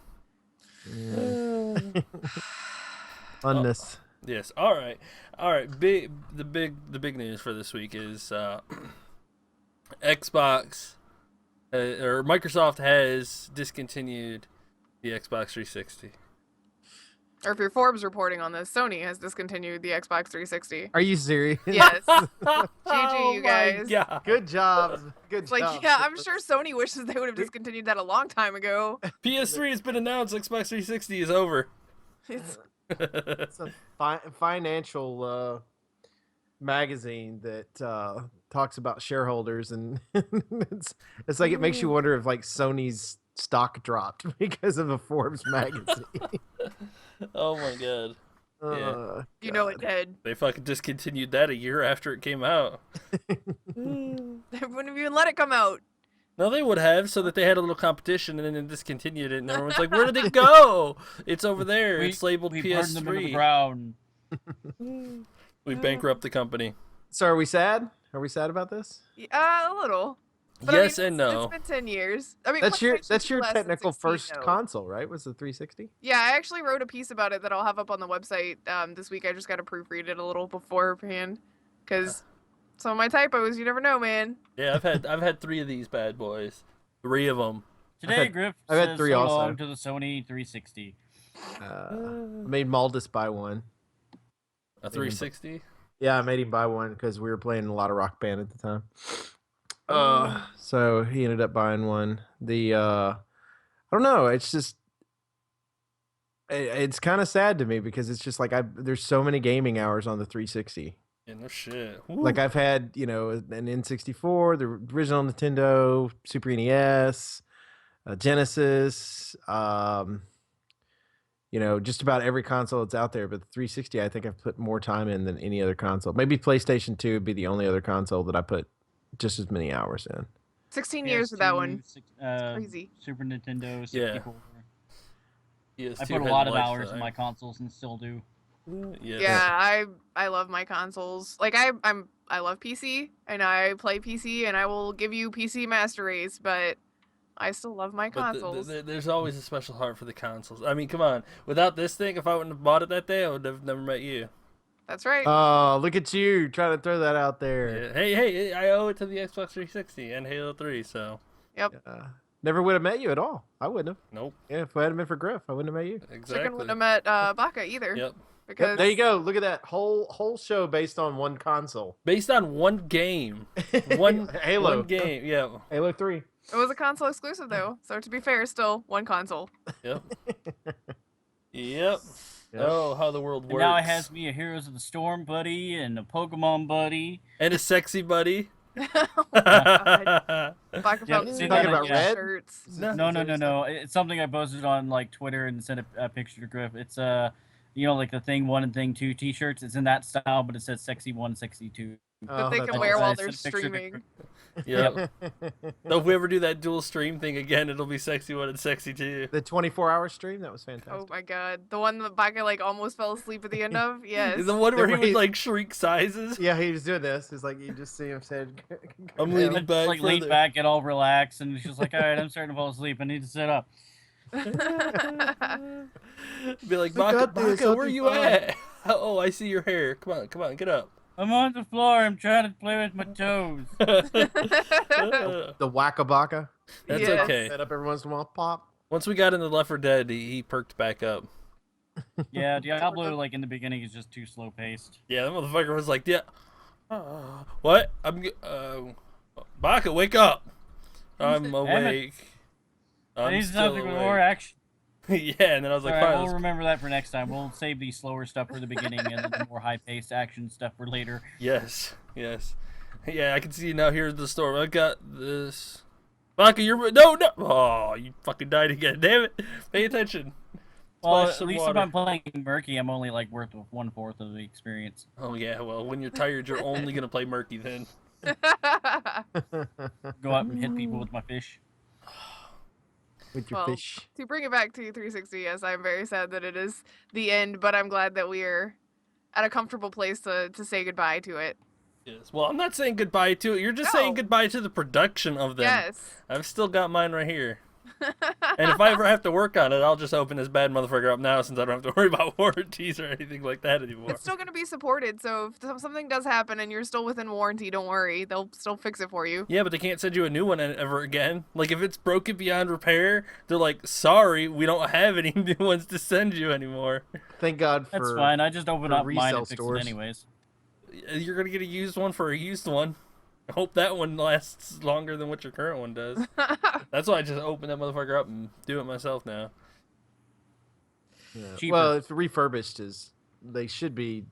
Funness. Yes. All right. The big news for this week is Xbox or Microsoft has discontinued the Xbox 360. Or if you're Forbes reporting on this, Sony has discontinued the Xbox 360. Are you serious? Yes. Oh you my guys. God. Good job. Good It's like, job. yeah, I'm sure Sony wishes they would have discontinued that a long time ago. PS3 has been announced. Xbox 360 is over. It's, It's a financial magazine that talks about shareholders, and it's like it makes you wonder if like Sony's stock dropped because of a Forbes magazine. Oh my God. you know God. it did. They fucking discontinued that a year after it came out. They wouldn't have even let it come out. No, they would have, so that they had a little competition, and then they discontinued it, and everyone's like, "Where did it go? It's over there. It's labeled we burned them into the PS3." ground. We bankrupt the company. So are we sad? Are we sad about this? A little. But I Yes mean, and no. It's been 10 years. I mean, That's your PlayStation's less than technical 16 first though. console, right? Was the 360? Yeah, I actually wrote a piece about it that I'll have up on the website this week. I just got to proofread it a little beforehand, because some of my typos, you never know, man. Yeah, I've had 3 of these bad boys. 3 of them. Today, Griff I've had says 3 so also. long to the Sony 360. I made Maldus buy one. A 360. Yeah, I made him buy one because we were playing a lot of Rock Band at the time. So he ended up buying one. I don't know. It's just, it's kind of sad to me because it's just like there's so many gaming hours on the 360. Yeah, no shit. Like I've had, an N64, the original Nintendo, Super NES, Genesis, just about every console that's out there. But the 360, I think I've put more time in than any other console. Maybe PlayStation 2 would be the only other console that I put just as many hours in. 16 years with that one. PS2, Crazy. Super Nintendo, Yeah. 64. PS2 I put a had lot of life hours in time. my consoles and still do. Yes. Yeah, I love my consoles. Like I love PC and I play PC and I will give you PC Master Race, but I still love my But consoles. there's always a special heart for the consoles. I mean, come on. Without this thing, if I wouldn't have bought it that day, I would have never met you. That's right. Oh, look at you trying to throw that out there. Yeah. Hey, I owe it to the Xbox 360 and Halo 3, so Never would have met you at all. I wouldn't have. nope. Yeah, if I hadn't been for Griff, I wouldn't have met you. Chicken Exactly. wouldn't have met Baka either. Yep. Because Yep, there you go. Look at that whole show based on one console. Based on one game. One Halo. One game. Yeah. Halo 3. it was a console exclusive though. So to be fair, still one console. Yep. Yep. Yep. Oh, how the world And works. now it has me a Heroes of the Storm buddy and a Pokemon buddy. And a sexy buddy. Oh my God. Baka Yeah, felt see, talking that- about yeah. Red? shirts. No. It's something I posted on like Twitter and sent a picture to Griff. It's like the thing 1 and thing 2 T-shirts. It's in that style, but it says sexy 1, sexy 2. That they can that's wear awesome. while I they're sent a picture to streaming. Yep. So if we ever do that dual stream thing again, it'll be sexy 1 and sexy 2. The 24-hour stream, that was fantastic. Oh my God, the one that Baka like almost fell asleep at the end of. Yes. The one where he The would way- like shriek sizes. Yeah, he was doing this. It's like you just see him said, I'm leaning It's back like lean further. back, get all relaxed, and she's like, "All right, I'm starting to fall asleep. I need to sit up." Be like, I Baka, got this, Baka, I'll where be you fine." at? Oh, I see your hair. Come on, get up. I'm on the floor. I'm trying to play with my toes. the Waka Baka. That's Yes. okay. Set up every once in a while, pop. Once we got into Left 4 Dead, he perked back up. Yeah, Diablo, like in the beginning, is just too slow paced. Yeah, that motherfucker was like, yeah. What? Baka, wake up. I'm awake. I I'm need still something with more awake. action. Yeah, and then I was like, All right, fine, we'll let's- remember that for next time. We'll save the slower stuff for the beginning and then the more high paced action stuff for later. Yes. Yeah, I can see you now. Here's the storm. I got this. Baka, you're no. Oh, you fucking died again. Damn it. Pay attention. Well, Splash at some least water. if I'm playing Murky, I'm only like worth 1/4 of the experience. Oh yeah. Well, when you're tired, you're only gonna play Murky then. Go out and hit people with my fish. With your Well, fish. to bring it back to 360, yes, I'm very sad that it is the end, but I'm glad that we are at a comfortable place to say goodbye to it. Yes. Well, I'm not saying goodbye to it. You're just saying No. goodbye to the production of them. Yes. I've still got mine right here. And if I ever have to work on it, I'll just open this bad motherfucker up now since I don't have to worry about warranties or anything like that anymore. It's still going to be supported, so if something does happen and you're still within warranty, don't worry. They'll still fix it for you. Yeah, but they can't send you a new one ever again. Like, if it's broken beyond repair, they're like, sorry, we don't have any new ones to send you anymore. Thank God for. That's fine. I just open for up mine resale and fix stores. it anyways. You're going to get a used one for a used one. I hope that one lasts longer than what your current one does. That's why I just open that motherfucker up and do it myself now. Yeah. Cheaper. Well, if refurbished is, they should be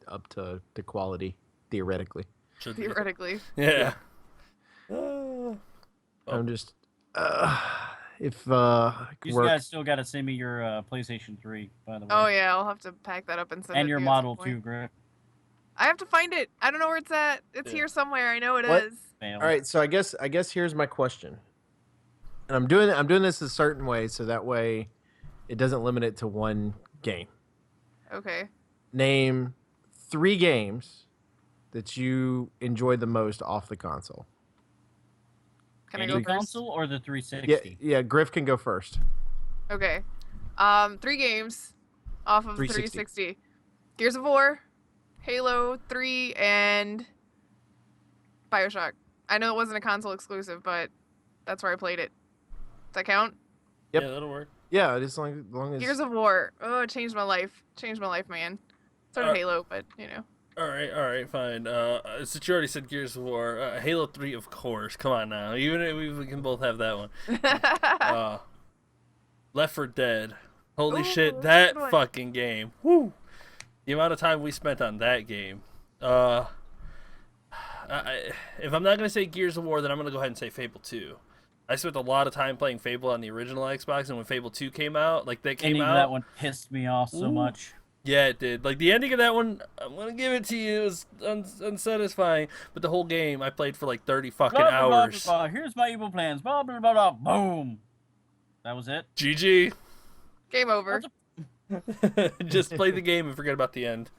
up to quality theoretically. Should be. Theoretically. Yeah. I'm just if You work. guys still got to send me your PlayStation 3, by the way. Oh yeah, I'll have to pack that up and send it And to your you at some model point. too, Griff. I have to find it. I don't know where it's at. It's Yeah. here somewhere. I know it is. What? Fail. All right, so I guess here's my question, and I'm doing this a certain way so that way it doesn't limit it to one game. Okay. Name 3 games that you enjoyed the most off the console. Can I Any go first? console or the Yeah, 360? yeah. Griff can go first. Okay. 3 games off of 360. 360. Gears of War, Halo 3, and BioShock. I know it wasn't a console exclusive, but that's where I played it. Does that count? Yep. Yeah, that'll work. Yeah, as long as Gears of War. Oh, it changed my life. Changed my life, man. So did Halo, but you know. All right, fine. Since you already said Gears of War, Halo 3, of course. Come on now. Even if we can both have that one. Left 4 Dead. Holy Ooh, shit, that's a that good one. fucking game. Woo! The amount of time we spent on that game. If I'm not going to say Gears of War, then I'm going to go ahead and say Fable 2. I spent a lot of time playing Fable on the original Xbox, and when Fable 2 came out, like that came Ending of out. that one pissed me off so Ooh. much. Yeah, it did. Like, the ending of that one, I'm going to give it to you, it was unsatisfying. But the whole game, I played for like 30 fucking Blah, blah, blah, hours. blah, blah. Here's my evil plans. Blah, blah, blah, blah. Boom. That was it. GG. Game over. Just play the game and forget about the end.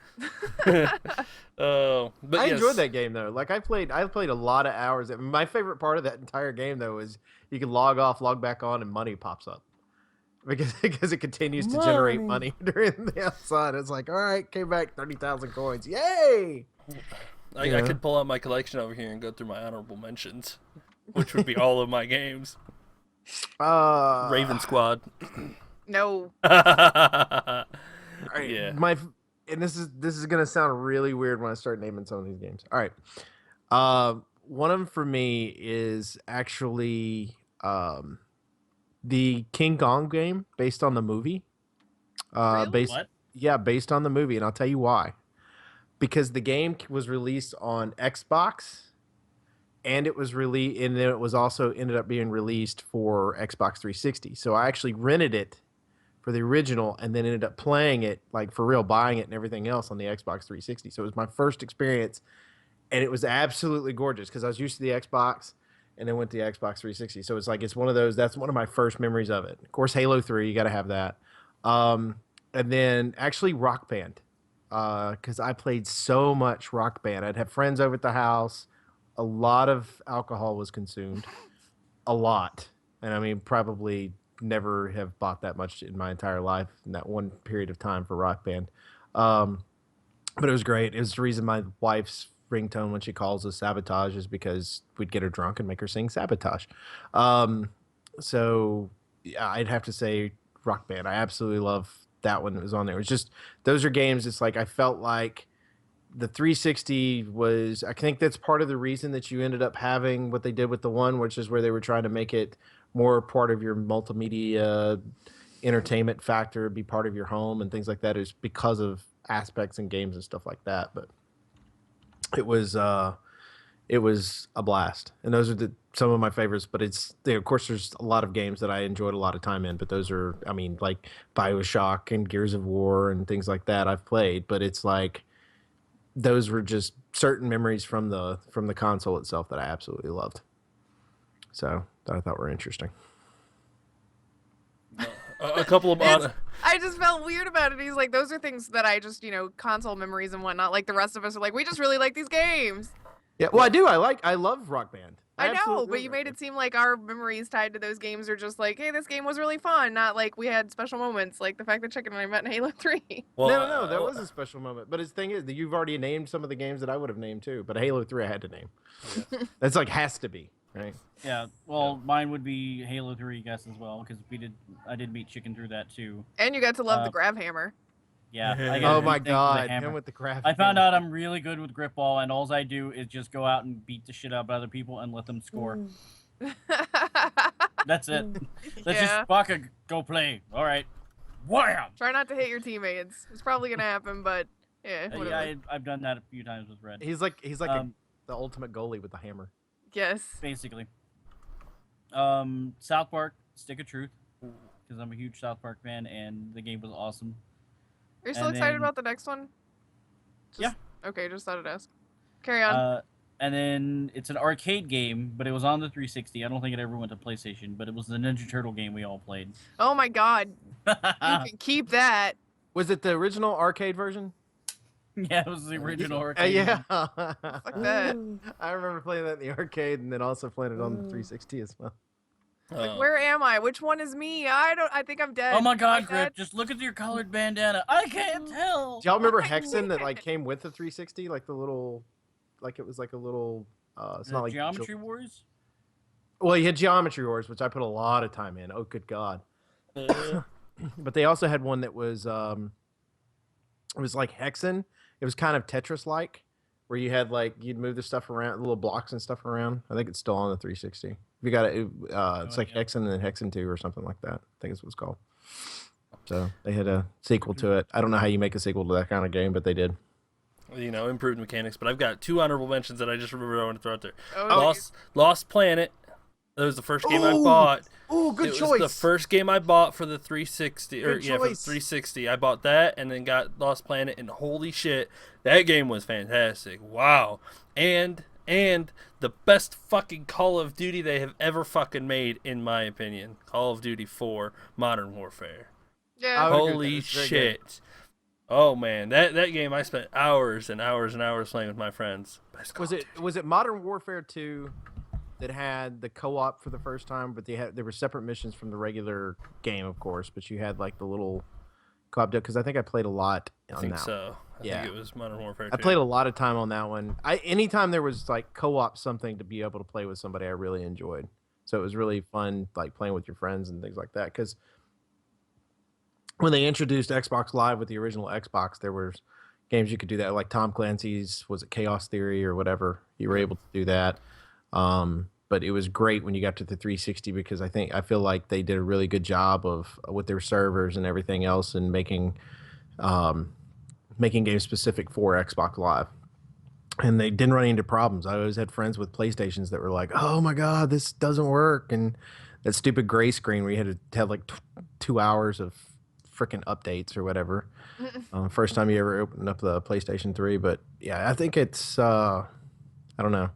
Oh, but I yes. enjoyed that game though. Like I played a lot of hours. My favorite part of that entire game though is you can log off, log back on, and money pops up because it continues to generate money during the outside. It's like, all right, came back 30,000 coins, yay! I Yeah. could pull out my collection over here and go through my honorable mentions, which would be all of my games. Raven Squad. No. All right, Yeah. And this is gonna sound really weird when I start naming some of these games. All right, one of them for me is actually the King Kong game based on the movie. Really? What? Based on the movie, and I'll tell you why. Because the game was released on Xbox, and it was and then it was also ended up being released for Xbox 360. So I actually rented it for the original, and then ended up playing it like for real, buying it and everything else on the Xbox 360. So it was my first experience, and it was absolutely gorgeous because I was used to the Xbox, and then went to the Xbox 360. So it's one of those. That's one of my first memories of it. Of course, Halo 3, you got to have that. And then actually Rock Band, because I played so much Rock Band. I'd have friends over at the house. A lot of alcohol was consumed, a lot, and I mean probably never have bought that much in my entire life in that one period of time for Rock Band. But it was great. It was the reason my wife's ringtone when she calls us Sabotage is because we'd get her drunk and make her sing Sabotage. So yeah, I'd have to say Rock Band. I absolutely love that one that was on there. It was just, those are games. It's like, I felt like the 360 was, I think that's part of the reason that you ended up having what they did with the one, which is where they were trying to make it more part of your multimedia entertainment factor, be part of your home and things like that, is because of aspects in games and stuff like that. But it was a blast, and those are some of my favorites. But of course there's a lot of games that I enjoyed a lot of time in, but those are, I mean, like BioShock and Gears of War and things like that I've played, but it's like those were just certain memories from the console itself that I absolutely loved. So that I thought were interesting. A couple of I just felt weird about it. He's like, those are things that I just, console memories and whatnot. Like the rest of us are like, we just really like these games. Yeah, well, I do. I love Rock Band. I know, absolutely but love you Rock made Band. it seem like our memories tied to those games are just like, hey, this game was really fun, not like we had special moments, like the fact that Chicken and I met in Halo 3. Well, No, that was a special moment. But his thing is that you've already named some of the games that I would have named too. But Halo 3 I had to name. That's like has to be, right? Yeah, well, mine would be Halo 3, I guess, as well, because I did meet Chicken through that too. And you got to love the Uh, grab hammer. Yeah. Yeah. I got Oh a my big thing for the god, hammer. him with the craft. I found out I'm really good with grip ball, and all I do is just go out and beat the shit out of other people and let them score. That's it. Let's Yeah. just Baka go play. All right. Wham! Try not to hit your teammates. It's probably gonna happen, but yeah, whatever. Yeah, I've done that a few times with Red. He's like Um, the ultimate goalie with the hammer. Yes. Basically. South Park, Stick of Truth, because I'm a huge South Park fan, and the game was awesome. Are you still And excited then- about the next one? Yeah. Okay, just thought I'd ask. Carry on. And then it's an arcade game, but it was on the 360. I don't think it ever went to PlayStation, but it was the Ninja Turtle game we all played. Oh my god, you can keep that. Was it the original arcade version? Yeah, it was the original arcade. Yeah. Fuck that. I remember playing that in the arcade and then also playing it on the 360 as well. Like, where am I? Which one is me? I think I'm dead. Oh my god, Am I Grip, dead? just look at your colored bandana. I can't tell. Do y'all remember I Hexen that did. like came with the 360? Like the little, like it was like a little. It's not like Geometry Wars? Well, you had Geometry Wars, which I put a lot of time in. Oh, good god! But they also had one that was it was like Hexen. It was kind of Tetris-like, where you had like you'd move the stuff around, little blocks and stuff around. I think it's still on the 360. If you got it, it's like idea. Hexen and Hexen 2 or something like that. I think it's what it's called. So they had a sequel to it. I don't know how you make a sequel to that kind of game, but they did. You know, improved mechanics. But I've got two honorable mentions that I just remember I want to throw out there. Oh, Lost Planet. That was the first game I Ooh, bought. Oh, good It choice. was the first game I bought for the 360, or Good yeah, for the choice. 360. I bought that and then got Lost Planet, and holy shit, that game was fantastic. Wow. And the best fucking Call of Duty they have ever fucking made, in my opinion. Call of Duty 4 Modern Warfare. yeah. I would agree with Holy that. It's very shit. Oh man, that game I spent hours and hours and hours playing with my friends. Best Call of Duty. Was it Modern Warfare 2 that had the co-op for the first time, but there were separate missions from the regular game, of course, but you had like the little co-op because I think I played a lot on I think that. so. I Yeah. think it was Modern Warfare 2. I played a lot of time on that one. Anytime there was like co-op something to be able to play with somebody, I really enjoyed. So it was really fun, like playing with your friends and things like that. Because when they introduced Xbox Live with the original Xbox, there was games you could do that, like Tom Clancy's, was it Chaos Theory or whatever? You were able to do that. But it was great when you got to the 360 because I feel like they did a really good job of with their servers and everything else and making games specific for Xbox Live. And they didn't run into problems. I always had friends with PlayStations that were like, "Oh my god, this doesn't work," and that stupid gray screen where you had to have like 2 hours of freaking updates or whatever. First time you ever opened up the PlayStation 3, but yeah, I think it's I don't know.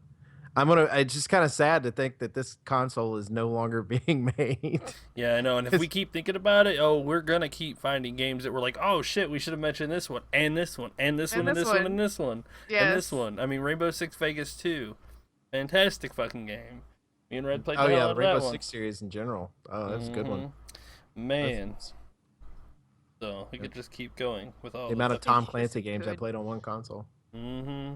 It's just kind of sad to think that this console is no longer being made. Yeah, I know. And if we keep thinking about it, we're gonna keep finding games that we're like, oh shit, we should have mentioned this one, and this one, and this And one, and this this one, one. and this one, and Yes. this one. I mean, Rainbow Six Vegas 2, fantastic fucking game. Me and Red played the Oh hell yeah, out the of Rainbow that one. Six series in general. Oh, that's a good one. Man. So we could just keep going with all The amount of fucking- Tom Clancy games I good. played on one console. Mm-hmm.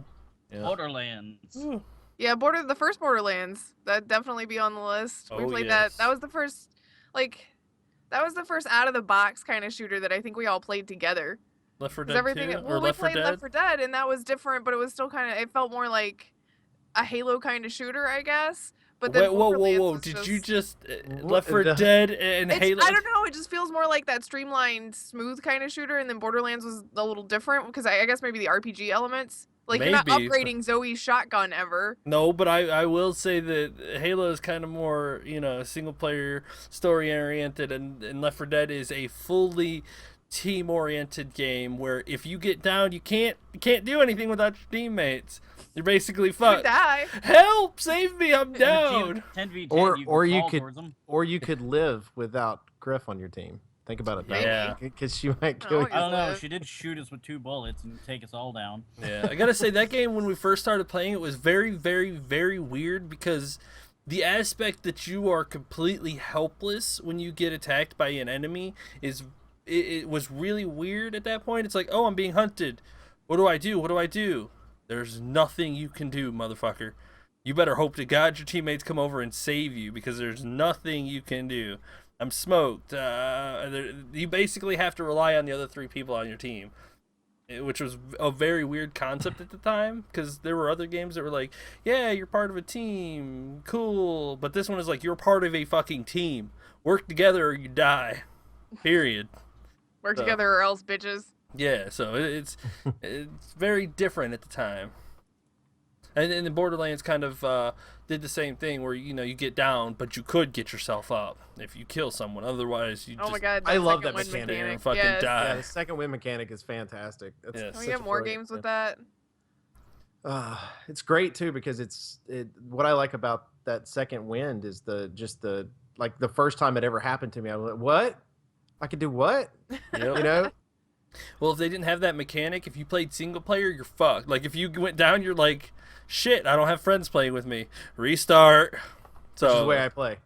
Yeah. Borderlands. Ooh. Yeah, the first Borderlands. That'd definitely be on the list. We Oh, played yes. that. That was the first, that was the first out of the box kind of shooter that I think we all played together. Left 4 Because Dead everything, 2 well, or we Left 4 played Dead. Left 4 Dead, and that was different, but it was still kind of, it felt more like a Halo kind of shooter, I guess. But then Wait, whoa, Borderlands whoa! was Did you just What Left 4 the- Dead and Halo? I don't know. It just feels more like that streamlined, smooth kind of shooter, and then Borderlands was a little different because I guess maybe the RPG elements. Like you're not Maybe, but- upgrading Zoe's shotgun ever. No, but I will say that Halo is kind of more, single player story oriented, and Left 4 Dead is a fully team oriented game where if you get down, you can't do anything without your teammates. You're basically You fucked. die. Help! Save me! I'm down. 10v10, Or you crawl could- towards them. Or you could live without Griff on your team. Think about it. Yeah. Because she might Oh, kill you. I don't know. live. She did shoot us with 2 bullets and take us all down. Yeah, I gotta say that game when we first started playing it was very, very, very weird because the aspect that you are completely helpless when you get attacked by an enemy it was really weird at that point. It's like, oh, I'm being hunted. What do I do? What do I do? There's nothing you can do, motherfucker. You better hope to God your teammates come over and save you because there's nothing you can do. I'm smoked. You basically have to rely on the other 3 people on your team, which was a very weird concept at the time because there were other games that were like, yeah, you're part of a team, cool. But this one is like, you're part of a fucking team. Work together or you die. Period. Work So- together or else, bitches. Yeah, so it's very different at the time. And the Borderlands kind of did the same thing where, you know, you get down, but you could get yourself up if you kill someone. Otherwise, you Oh just my god, I love second that win stand there and mechanic. fucking Yes. die. Yeah, the second win mechanic is fantastic. That's Yes. Can we such get a more brilliant games with thing. that? It's great too because what I like about that second wind is the first time it ever happened to me, I was like, what? I could do what? Yep. You know? Well, if they didn't have that mechanic, if you played single player, you're fucked. Like, if you went down, you're like, shit, I don't have friends playing with me. Restart. So, Which is the way I play.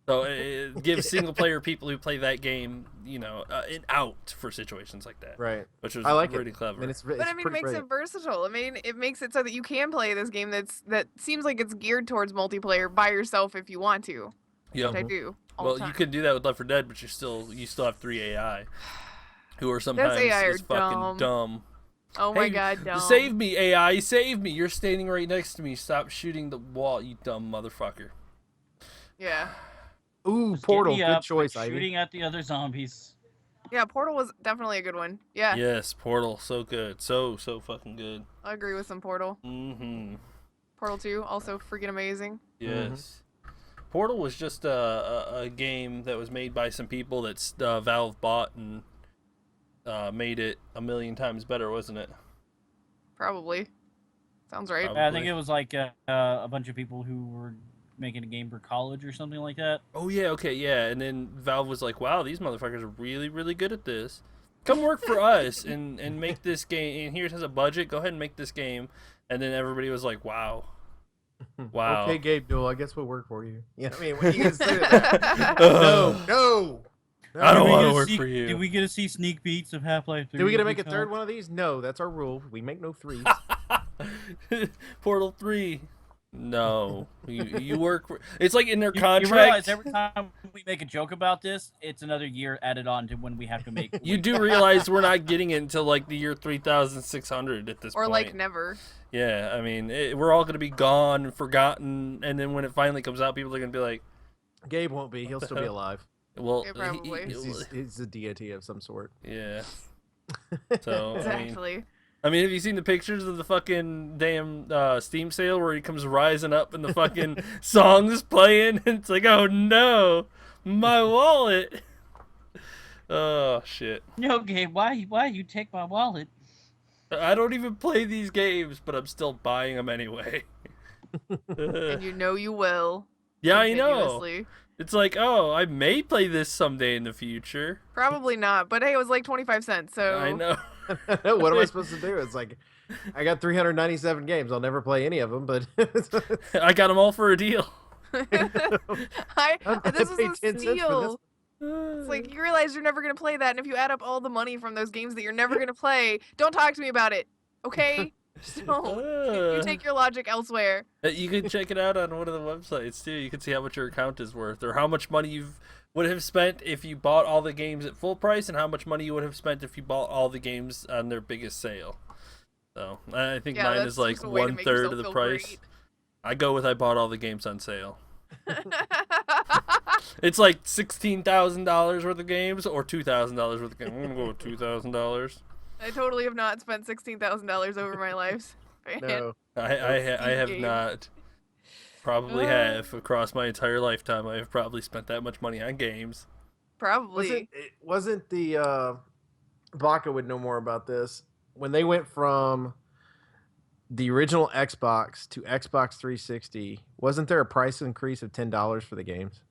so it gives single player people who play that game, you know, an out for situations like that. Right. Which was I like pretty it. clever. I mean, it's But I mean, it makes it versatile. I mean, it makes it so that you can play this game that seems like it's geared towards multiplayer by yourself if you want to, Yep. which I do. All Well, the time. you could do that with Left 4 Dead, but you still have 3 AI, who are sometimes AI are just fucking dumb. Oh my Hey, god, dumb. Save me, AI! Save me! You're standing right next to me. Stop shooting the wall, you dumb motherfucker. Yeah. Ooh, Just Portal, get me good up, choice, quit Ivy. shooting at the other zombies. Yeah, Portal was definitely a good one. Yeah, Yes, Portal, so good, so fucking good. I agree with some Portal. Mm-hmm. Portal 2, also freaking amazing. Yes. Portal was just a game that was made by some people that Valve bought and made it a million times better, wasn't it? Probably. Sounds right. Probably. I think it was like a bunch of people who were making a game for college or something like that. Oh yeah, okay, yeah. And then Valve was like, "Wow, these motherfuckers are really, really good at this. Come work for us and make this game. And here's a budget. Go ahead and make this game." And then everybody was like, "Wow, wow." Okay, Gabe Newell, I guess we'll work for you. You know what I mean? What are you gonna say to that? No. I don't Did we wanna get to work see- for you. Did we get to see sneak peeks of Half-Life 3? Did we get to make a third one of these? No, that's our rule. We make no threes. Portal 3. No, you work for. It's like in their You contract. realize every time we make a joke about this, it's another year added on to when we have to make. You do realize we're not getting it until like the year 3600 at this Or point. like never. Yeah, I mean, we're all gonna be gone and forgotten, and then when it finally comes out, people are gonna be like, Gabe won't be. He'll still be alive. "Well, Yeah, probably. He's a deity of some sort. yeah." So Exactly. I mean, have you seen the pictures of the fucking damn Steam sale where he comes rising up and the fucking song's playing? And it's like, oh no, my wallet. Oh shit. No, Gabe, why you take my wallet? I don't even play these games, but I'm still buying them anyway. And you know you will. Yeah, I know. continuously. It's like, oh, I may play this someday in the future. Probably not, but hey, it was like 25 cents, so. I know. What am I supposed to do? It's like I got 397 games. I'll never play any of them, but I got them all for a deal. This I was paid a 10 cents for this. steal. It's like you realize you're never gonna play that, and if you add up all the money from those games that you're never gonna play, don't talk to me about it, okay? Just don't. You take your logic elsewhere. You can check it out on one of the websites too. You can see how much your account is worth, or how much money you would have spent if you bought all the games at full price, and how much money you would have spent if you bought all the games on their biggest sale. So I think Yeah, mine that's is like just a way to make 1/3 yourself of the feel price. great. I go with I bought all the games on sale. It's like $16,000 worth of games or $2,000 worth of games. I'm gonna go with $2,000. I totally have not spent $16,000 over my life. no. I have game. not. Probably have across my entire lifetime. I have probably spent that much money on games. Probably. Wasn't the Baca would know more about this when they went from the original Xbox to Xbox 360? Wasn't there a price increase of $10 for the games?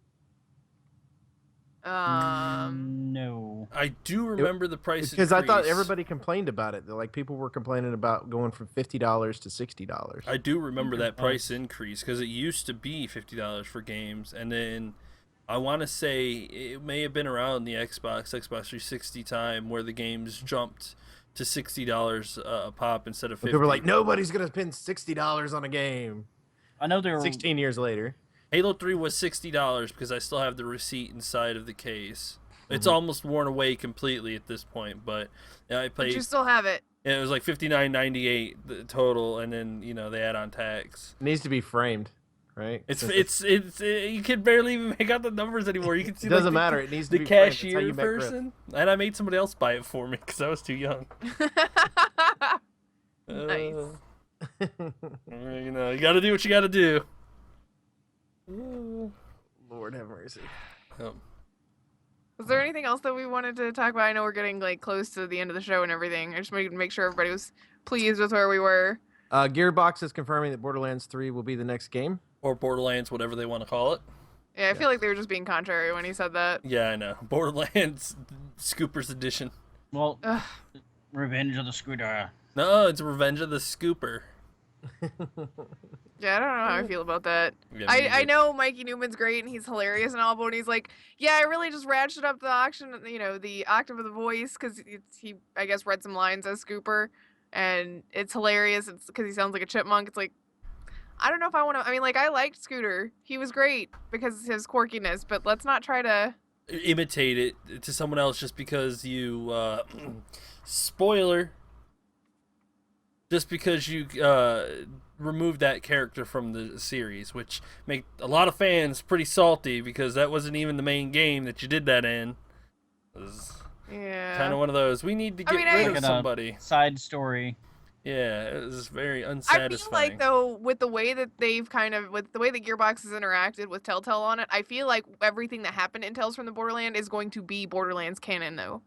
No. I do remember the price Because I thought increase. everybody complained about it. Like people were complaining about going from $50 to $60. I do remember Okay. that price increase because it used to be $50 for games, and then I want to say it may have been around the Xbox 360 time where the games jumped to $60 a pop instead of 50. People were like, nobody's gonna spend $60 on a game. I know they were 16 years later. Halo 3 was $60 because I still have the receipt inside of the case. It's Mhm. almost worn away completely at this point, but yeah, I But played. you still have it. It was like $59.98 the total, and then they add on tax. It needs to be framed, right? It's you can barely even make out the numbers anymore. You can see It doesn't like, matter. It needs to the be framed. That's how cashier you met Griff. person, and I made somebody else buy it for me because I was too young. Nice. You got to do what you got to do. Lord have mercy. Was there anything else that we wanted to talk about? I know we're getting like close to the end of the show and everything. I just wanted to make sure everybody was pleased with where we were. Gearbox is confirming that Borderlands 3 will be the next game. Or Borderlands, whatever they want to call it. Yeah, I feel like they were just being contrary when he said that. Yeah, I know. Borderlands Scoopers Edition. well, Ugh. Revenge of the Scooter. No, it's Revenge of the Scooper. Yeah, I don't know how I feel about that. Yeah, me I neither. know Mikey Newman's great and he's hilarious and all, but when he's like, yeah, I really just ratcheted up the the octave of the voice because he, I guess, read some lines as Scooper, and it's hilarious. It's because he sounds like a chipmunk. It's like, I don't know if I want to. I mean, like, I liked Scooter. He was great because of his quirkiness, but let's not try to. Imitate it to someone else just because you spoiler, just because you removed that character from the series, which make a lot of fans pretty salty because that wasn't even the main game that you did that in. It was Yeah. kind of one of those, we need to I get mean, rid Like of in a somebody. Side story. Yeah, it was very I unsatisfying. feel like though, with the way that with the way that Gearbox has interacted with Telltale on it, I feel like everything that happened in Tales from the Borderland is going to be Borderlands canon though.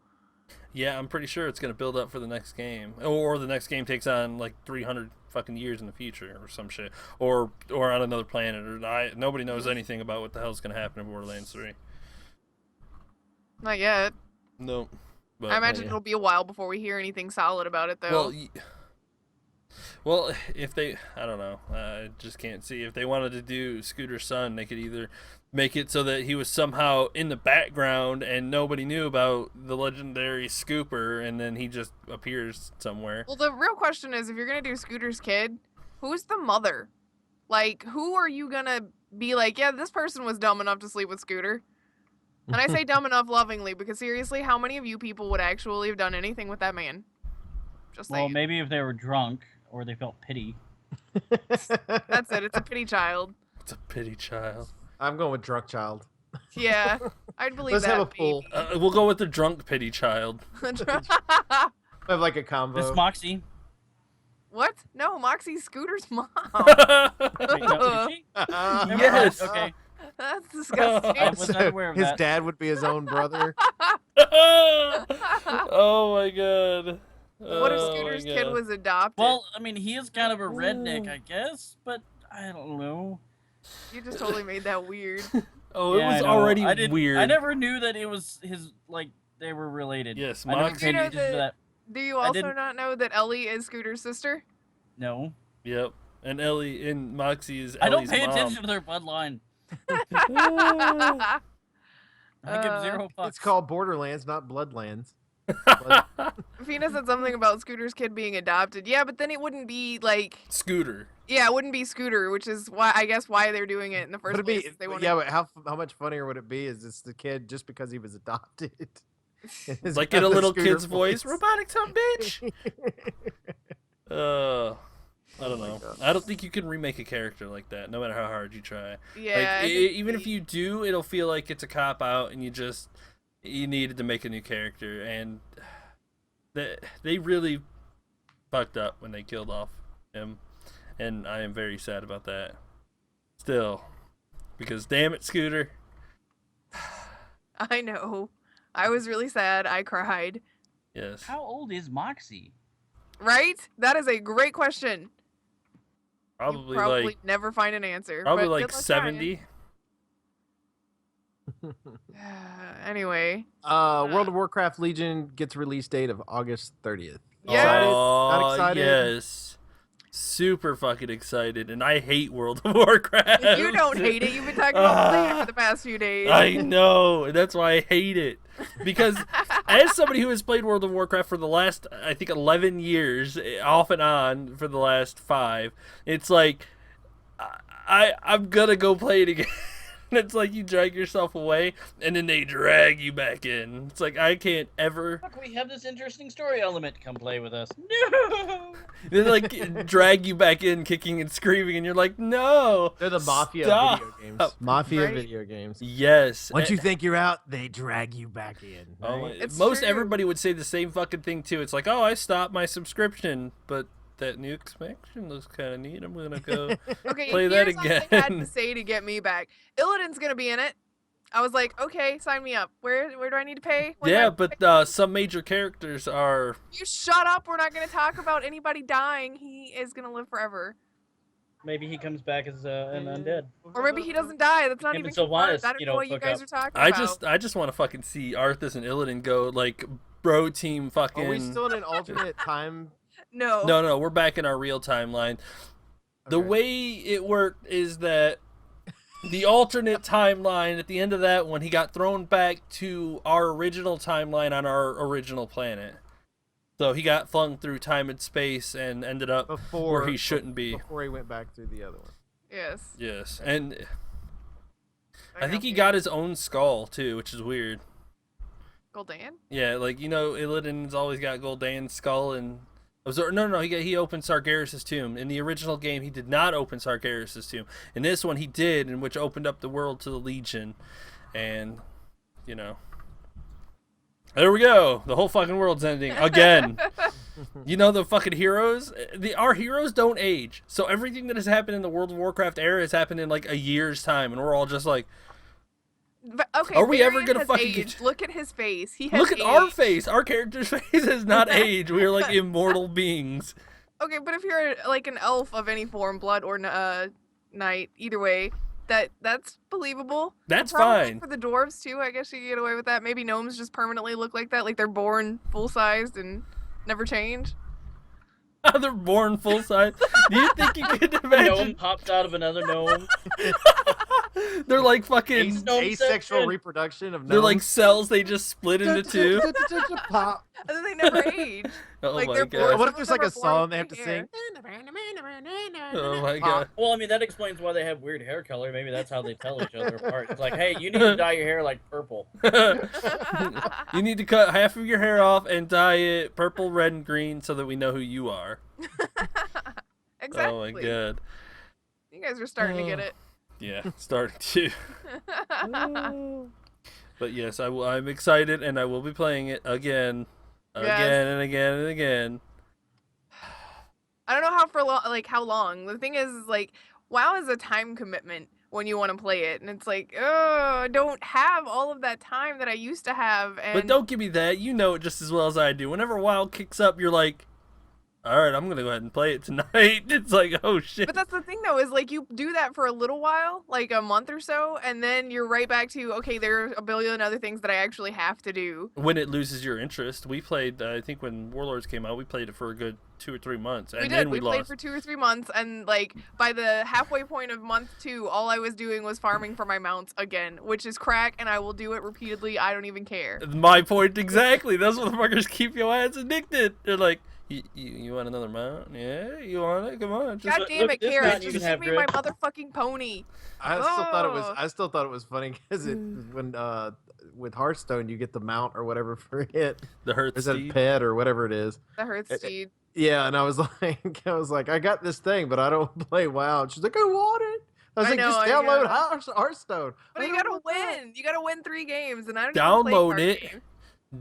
Yeah, I'm pretty sure it's going to build up for the next game, or the next game takes on like 300 fucking years in the future, or some shit, or on another planet, or nobody knows anything about what the hell's going to happen in Borderlands 3. Not yet. No, but I imagine yeah. it'll be a while before we hear anything solid about it though. well, if they, I don't know, I just can't see if they wanted to do Scooter's son, they could either make it so that he was somehow in the background and nobody knew about the legendary Scooper, and then he just appears somewhere. Well, the real question is, if you're gonna do Scooter's kid, who's the mother? Like, who are you gonna be like, yeah, this person was dumb enough to sleep with Scooter? And I say dumb enough lovingly because seriously, how many of you people would actually have done anything with that man? Just Well, saying. maybe if they were drunk or they felt pity. That's it. It's a pity child. It's a pity child. I'm going with drunk child. Yeah, I'd believe Let's that. have a pool. We'll go with the drunk pity child. Have like a combo. This Moxie. What? No, Moxie's Scooter's mom. Wait, no, is she? Never mind. Yes. Okay. That's disgusting. I was not aware of His that. dad would be his own brother. Oh my god. What if Oh my Scooter's kid God. was adopted? Well, I mean, he is kind of a redneck, I guess, but I don't know. You just totally made that weird. Oh, it Yeah, I was know. already I didn't- weird. I never knew that it was his, like, they were related. Yes, I never Moxie- paid You know attention to that. Do you also didn't- not know that Ellie is Scooter's sister? No. Yep. And Ellie and Moxie is I don't Ellie's pay mom. attention to their bloodline. Uh, I give zero fucks. It's called Borderlands, not Bloodlands. Fina said something about Scooter's kid being adopted. Yeah, but then it wouldn't be like, Scooter. yeah, it wouldn't be Scooter, which is why I guess why they're doing it in the first Would it place. be? is They wanted... Yeah, but how much funnier would it be? Is this the kid just because he was adopted? It's Like got in a the little Scooter kid's voice. Robotic son bitch. I don't Oh my know. God. I don't think you can remake a character like that, no matter how hard you try. Yeah, I Like, think even if they- you do, it'll feel like it's a cop out, and you needed to make a new character, and they really fucked up when they killed off him, and I am very sad about that. Still, because damn it, Scooter. I know. I was really sad. I cried. Yes. How old is Moxie? Right? That is a great question. Probably you probably like never find an answer. probably but like good luck trying. 70. Anyway. World of Warcraft Legion gets release date of August 30th. Yes. Not Oh, excited? yes. Super fucking excited, and I hate World of Warcraft. You don't hate it. You've been talking about playing it for the past few days. I know, and that's why I hate it. Because as somebody who has played World of Warcraft for the last, I think, 11 years, off and on for the last 5, it's like, I'm gonna go play it again. It's like you drag yourself away, and then they drag you back in. It's like, I can't ever... Look, we have this interesting story element. Come play with us. No. They like drag you back in, kicking and screaming, and you're like, no. They're the mafia stop. of video games. Mafia Right. video games. Yes. Once you think you're out, they drag you back in. Oh, right? It's most true. everybody would say the same fucking thing too. It's like, oh, I stopped my subscription, but that new expansion looks kind of neat. I'm gonna go. Okay, Play that here's all they had again. to say to get me back. Illidan's gonna be in it. I was like, okay, sign me up. Where do I need to pay? Where do I Yeah, need to pay? but some major characters are. You shut up. We're not gonna talk about anybody dying. He is gonna live forever. Maybe he comes back as an undead. Or maybe he doesn't die. That's not Him even and confirmed. Sylvanas, I don't you know know, what you hook guys up. are talking I about. just want to fucking see Arthas and Illidan go like bro team fucking. Are we still in an alternate time? No. No, we're back in our real timeline. The Okay. way it worked is that the alternate timeline at the end of that one, he got thrown back to our original timeline on our original planet. So he got flung through time and space and ended up Before where he shouldn't be. Before he went back through the other one. Yes. Yes, and I think he got his own skull too, which is weird. Gul'dan. Yeah, like, you know, Illidan's always got Gul'dan's skull and no, he opened Sargeras' tomb. In the original game, he did not open Sargeras' tomb. In this one, he did, in which opened up the world to the Legion, and you know, there we go. The whole fucking world's ending again. You know, the fucking heroes, our heroes don't age. So everything that has happened in the World of Warcraft era has happened in like a year's time, and we're all just like, Okay. Are we ever Varian gonna has fucking aged. get- Look at his face. He has look at our aged. face. Our character's face has not aged. We are like immortal beings. Okay, but if you're like an elf of any form, blood or knight, either way, that's believable. That's Probably fine. for the dwarves too. I guess you could get away with that. Maybe gnomes just permanently look like that, like they're born full sized and never change. They're born full size. Do you think you could A gnome imagine? pops out of another gnome. They're like fucking. Ace- Gnome Asexual section. reproduction of They're like gnomes. cells. They just split into two. Pop. And then they never age. Oh Like, my they're born- god. What if there's like a Some of them are born song they have to with sing? Oh my god. Well, I mean, that explains why they have weird hair color. Maybe that's how they tell each other apart. It's like, hey, you need to dye your hair like purple. You need to cut half of your hair off and dye it purple, red, and green so that we know who you are. Exactly. Oh my god. You guys are starting to get it. Yeah, starting to. But yes, I'm excited and I will be playing it again. Yes. Again and again and again. I don't know how for how long. The thing is, like, WoW is a time commitment when you want to play it, and it's like, oh, I don't have all of that time that I used to have. And But don't give me that. You know it just as well as I do. Whenever WoW kicks up, you're like, all right, I'm going to go ahead and play it tonight. It's like, oh shit. But that's the thing, though, is like you do that for a little while, like a month or so, and then you're right back to, okay, there are a billion other things that I actually have to do. When it loses your interest, we played, I think when Warlords came out, we played it for a good 2 or 3 months. And We then did. we We played lost. for 2 or 3 months, and like by the halfway point of month 2, all I was doing was farming for my mounts again, which is crack, and I will do it repeatedly. I don't even care. My point exactly. Those motherfuckers keep your ass addicted. They're like, you want another mount? Yeah, you want it? Come on. Just God look- damn look it, at this Kara! mountain you Just can give have, me my Grid. motherfucking pony. I still thought it was Oh. funny because it when with Hearthstone you get the mount or whatever for it. the Hearth Is it a Steed. pet or whatever it is? The Hearthsteed. Yeah, and I was like, I got this thing, but I don't play WoW. And she's like, I want it. I was I like, know, just I download know. Hearthstone. But I you don't gotta want that. win. You gotta win 3 games, and I don't Download even play it. card games.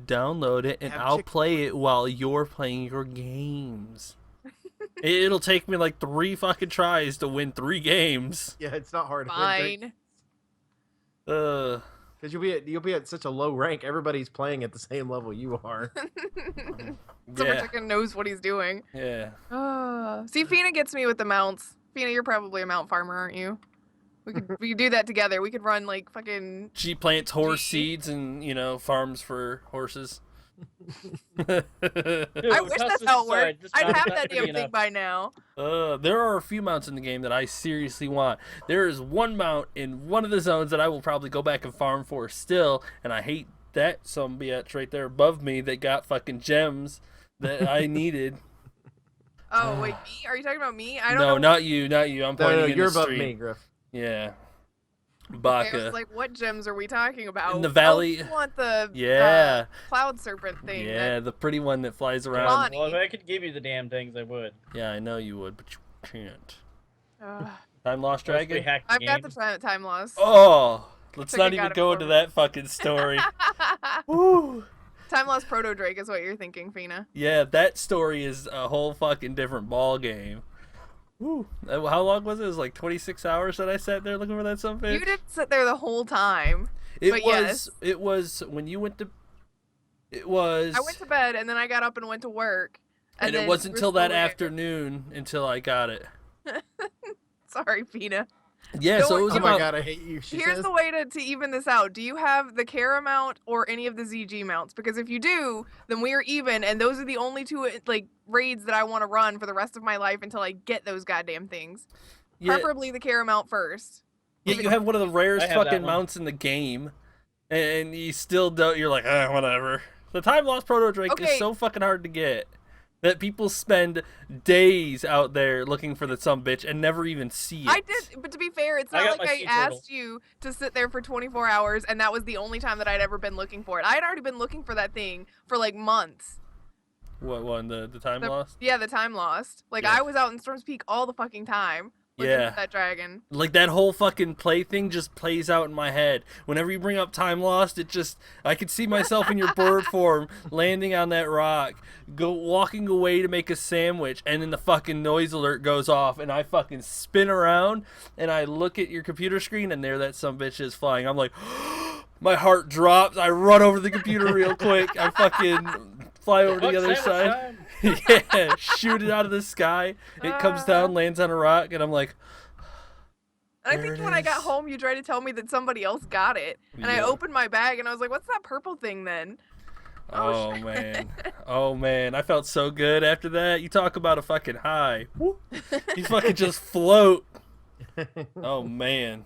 Download it, and Have I'll chicken play it while you're playing your games. It'll take me like 3 fucking tries to win 3 games. Yeah, it's not hard. Fine. Because you'll be at such a low rank. Everybody's playing at the same level you are. Someone Yeah, chicken knows what he's doing. yeah. See, Fina gets me with the mounts. Fina, you're probably a mount farmer, aren't you? We could do that together. We could run like fucking. She plants horse Gee. seeds and farms for horses. I wish that's how it worked. I'd have that damn thing by now. There are a few mounts in the game that I seriously want. There is one mount in one of the zones that I will probably go back and farm for still, and I hate that sumbitch right there above me that got fucking gems that I needed. Oh wait, me? Are you talking about me? I don't No, know. not you. I'm pointing No, in you're the above stream. me, Griff. Yeah. I Baka. was like, what gems are we talking about? In the valley. Oh, you want the Yeah. cloud serpent thing? Yeah, the pretty one that flies around. Lonnie. Well, if I could give you the damn things, I would. Yeah, I know you would, but you can't. Ugh. Time Lost Dragon? I've got the time loss. Oh, let's Took a not even god go of into war. that fucking story. Woo. Time loss proto Drake is what you're thinking, Fina. Yeah, that story is a whole fucking different ball game. Woo. How long was it? It was like 26 hours that I sat there looking for that something. You didn't sit there the whole time. It but was. yes. It was when you went to. It was. I went to bed and then I got up and went to work. And then it wasn't we're until still that there. afternoon until I got it. Sorry, Fina. Yeah, Don't so it worry- was Oh my about. god, I hate you. She Here's says. the way to even this out. Do you have the Kara mount or any of the ZG mounts? Because if you do, then we are even, and those are the only two like raids that I want to run for the rest of my life until I get those goddamn things. Yeah, Preferably the Kara mount first. yeah, you have one of the rarest I have that fucking one. mounts in the game, and you still don't. You're like, whatever. The Time Lost Proto Drake is Okay. so fucking hard to get that people spend days out there looking for the sumbitch and never even see it. I did, but to be fair, it's I not got like my I sea turtle. asked you to sit there for 24 hours and that was the only time that I'd ever been looking for it. I had already been looking for that thing for like months. What one? The Time Lost? Yeah, the time lost. Like Yeah. I was out in Storm's Peak all the fucking time looking Yeah. for that dragon. Like that whole fucking play thing just plays out in my head. Whenever you bring up Time Lost, I could see myself in your bird form landing on that rock, walking away to make a sandwich, and then the fucking noise alert goes off, and I fucking spin around, and I look at your computer screen, and there that sumbitch is flying. I'm like, my heart drops. I run over to the computer real quick. I fucking fly over to the other side. Yeah, shoot it out of the sky. It comes down, lands on a rock, and I'm like, And I There think it when I got is. home, you tried to tell me that somebody else got it. And I Yeah. opened my bag and I was like, what's that purple thing then? oh shit. man, oh man, I felt so good after that. You talk about a fucking high. Woo. You fucking just float. Oh man.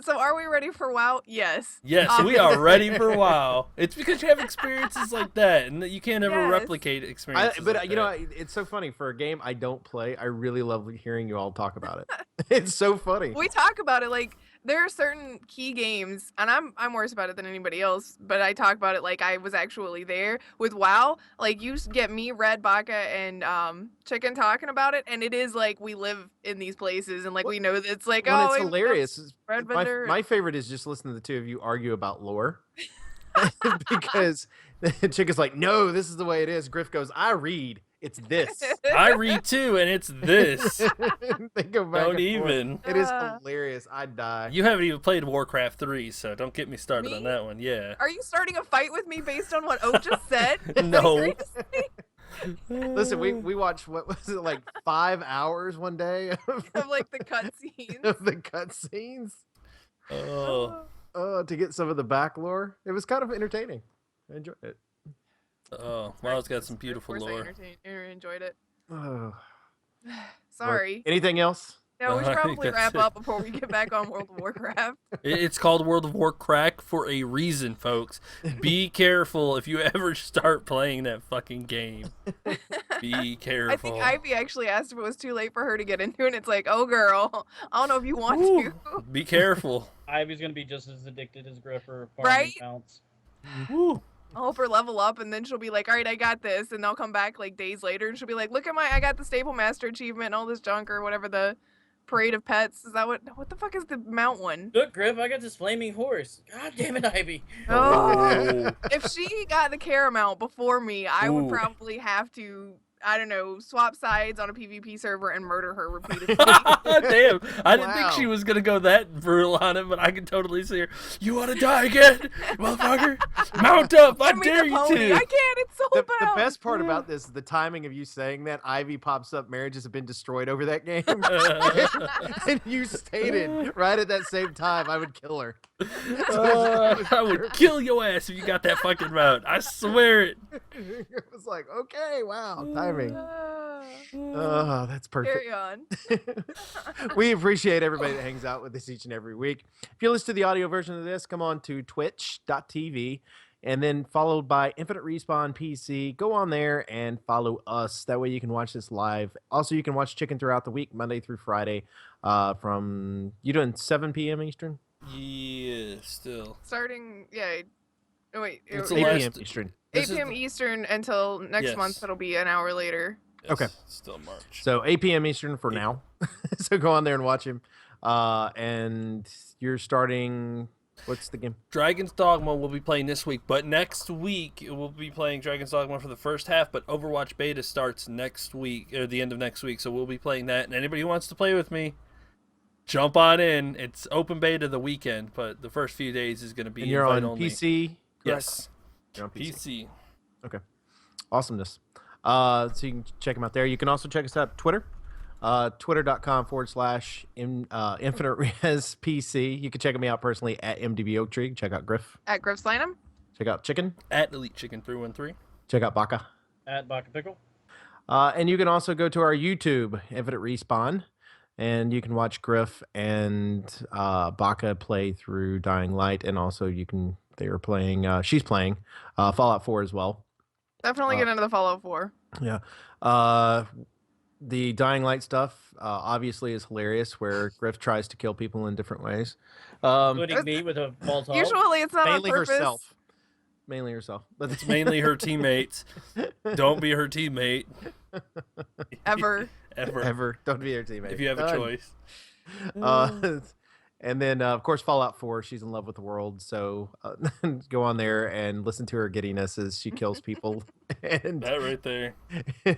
So are we ready for WoW? Yes. Yes, we are ready for WoW. It's because you have experiences like that, and that you can't ever Yes. replicate experiences. But like you know, that. it's so funny for a game I don't play. I really love hearing you all talk about it. It's so funny. We talk about it like there are certain key games, and I'm worse about it than anybody else, but I talk about it like I was actually there. With WoW, like you get me, Red, Baka, and Chicken talking about it, and it is like we live in these places, and like we know that it's like When oh, it's it was hilarious. is- Red My, Vendor. my favorite is just listening to the two of you argue about lore. Because Chick is like, no, this is the way it is. Griff goes, I read. It's this. I read too, and it's this. They go back Don't and forth. even. It is Ah. hilarious. I die. You haven't even played Warcraft 3, so don't get me started on Me? that one. Yeah. Are you starting a fight with me based on what Oak just said? No. Seriously? Listen, we watched what was it like 5 hours one day Of like the cutscenes. of the cutscenes Oh, to get some of the back lore. It was kind of entertaining. I enjoyed it. oh. WoW's got some beautiful Of course lore. enjoyed it. Oh, Sorry. anything else? No, we should I think probably that's wrap it. up before we get back on World of Warcraft. It's called World of Warcraft for a reason, folks. Be careful if you ever start playing that fucking game. Be careful. I think Ivy actually asked if it was too late for her to get into it, and it's like, oh girl, I don't know if you want Ooh. to. Be careful. Ivy's gonna be just as addicted as Griffer. Right? Counts. Woo. I'll help her level up, and then she'll be like, all right, I got this, and they'll come back like days later, and she'll be like, look at I got the Staple Master achievement and all this junk or whatever the Parade of Pets. Is that what the fuck is the mount one? Look, Griff, I got this flaming horse. God damn it, Ivy. Oh. Oh. If she got the Caramount before me, I would Ooh. probably have to I don't know, swap sides on a PvP server and murder her repeatedly. Damn, I didn't think Wow. she was gonna go that brutal on it, but I can totally see her. You want to die again, motherfucker? Mount up! I Give me dare the you pony. to. I can't. It's so The bad. best part about this is the timing of you saying that. Ivy pops up, marriages have been destroyed over that game. And you stated right at that same time, I would kill her. I would kill your ass if you got that fucking mount. I swear it. It was like, okay, wow, timing. Ah, Oh, that's perfect. carry on. We appreciate everybody that hangs out with us each and every week. If you listen to the audio version of this, come on to twitch.tv and then followed by Infinite Respawn PC. Go on there and follow us. That way you can watch this live. Also, you can watch Chicken throughout the week, Monday through Friday, from you doing 7 p.m. Eastern? Yeah, still. Starting, yeah. Oh, wait. It's it- the 8 last- p.m. Eastern. 8 This is p.m. the- Eastern until next Yes. month. It'll be an hour later. Yes, Okay. Still March. So 8 p.m. Eastern for 8. now. So go on there and watch him. And you're starting. What's the game? Dragon's Dogma will be playing this week, but next week we'll be playing Dragon's Dogma for the first half, but Overwatch beta starts next week, or the end of next week, so we'll be playing that. And anybody who wants to play with me, jump on in. It's open beta the weekend, but the first few days is going to be And you're on invite only. PC. correct? Yes, You're on PC. PC. Awesomeness. So you can check them out there. You can also check us out on Twitter. Twitter.com/Infinite Res PC. You can check me out personally at MDB Oak Tree. Check out Griff. At Griff Slanum. Check out Chicken. At Elite Chicken 313. Check out Baka. At Baka Pickle. And you can also go to our YouTube, Infinite Respawn, and you can watch Griff and Baka play through Dying Light, and also they are playing. She's playing Fallout 4 as well. Definitely get into the Fallout 4. Yeah. The Dying Light stuff obviously is hilarious, where Griff tries to kill people in different ways. Including me with a Molotov. Usually it's not on Mainly purpose. herself. Mainly herself. But It's mainly her teammates. Don't be her teammate. Ever. Ever. Ever. Don't be her teammate. If you have a Done. choice. And then, of course, Fallout 4, she's in love with the world. So go on there and listen to her giddiness as she kills people. And That right there.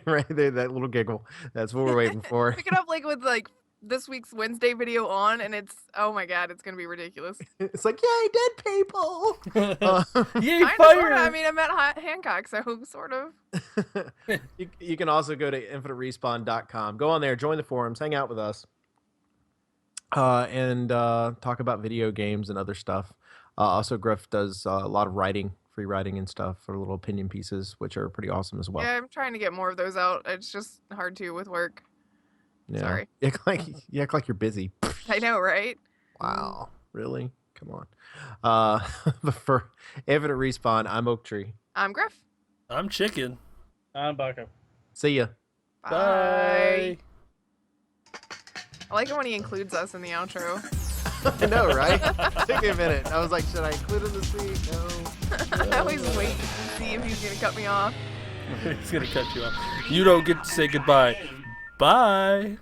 right there, that little giggle. That's what we're waiting for. Pick it up like with like this week's Wednesday video on, and it's, oh my god, it's gonna be ridiculous. It's like, yay, dead people. Uh, Yay, Kinda, fire! sorta. I mean, I met Hancock, so sort of. you can also go to infiniterespawn.com. Go on there, join the forums, hang out with us, and talk about video games and other stuff. Also, Griff does a lot of writing, free writing and stuff for little opinion pieces, which are pretty awesome as well. Yeah, I'm trying to get more of those out. It's just hard to with work. Yeah. Sorry. You act like you're busy. I know, right? Wow. Really? Come on. But for Infinite Respawn, I'm Oak Tree. I'm Griff. I'm chicken. I'm Baka. See ya. Bye. I like it when he includes us in the outro. I know, right? Took me a minute. I was like, should I include him this week? No. I always wait to see if he's gonna cut me off. He's gonna cut you off. You don't get to say goodbye. Bye.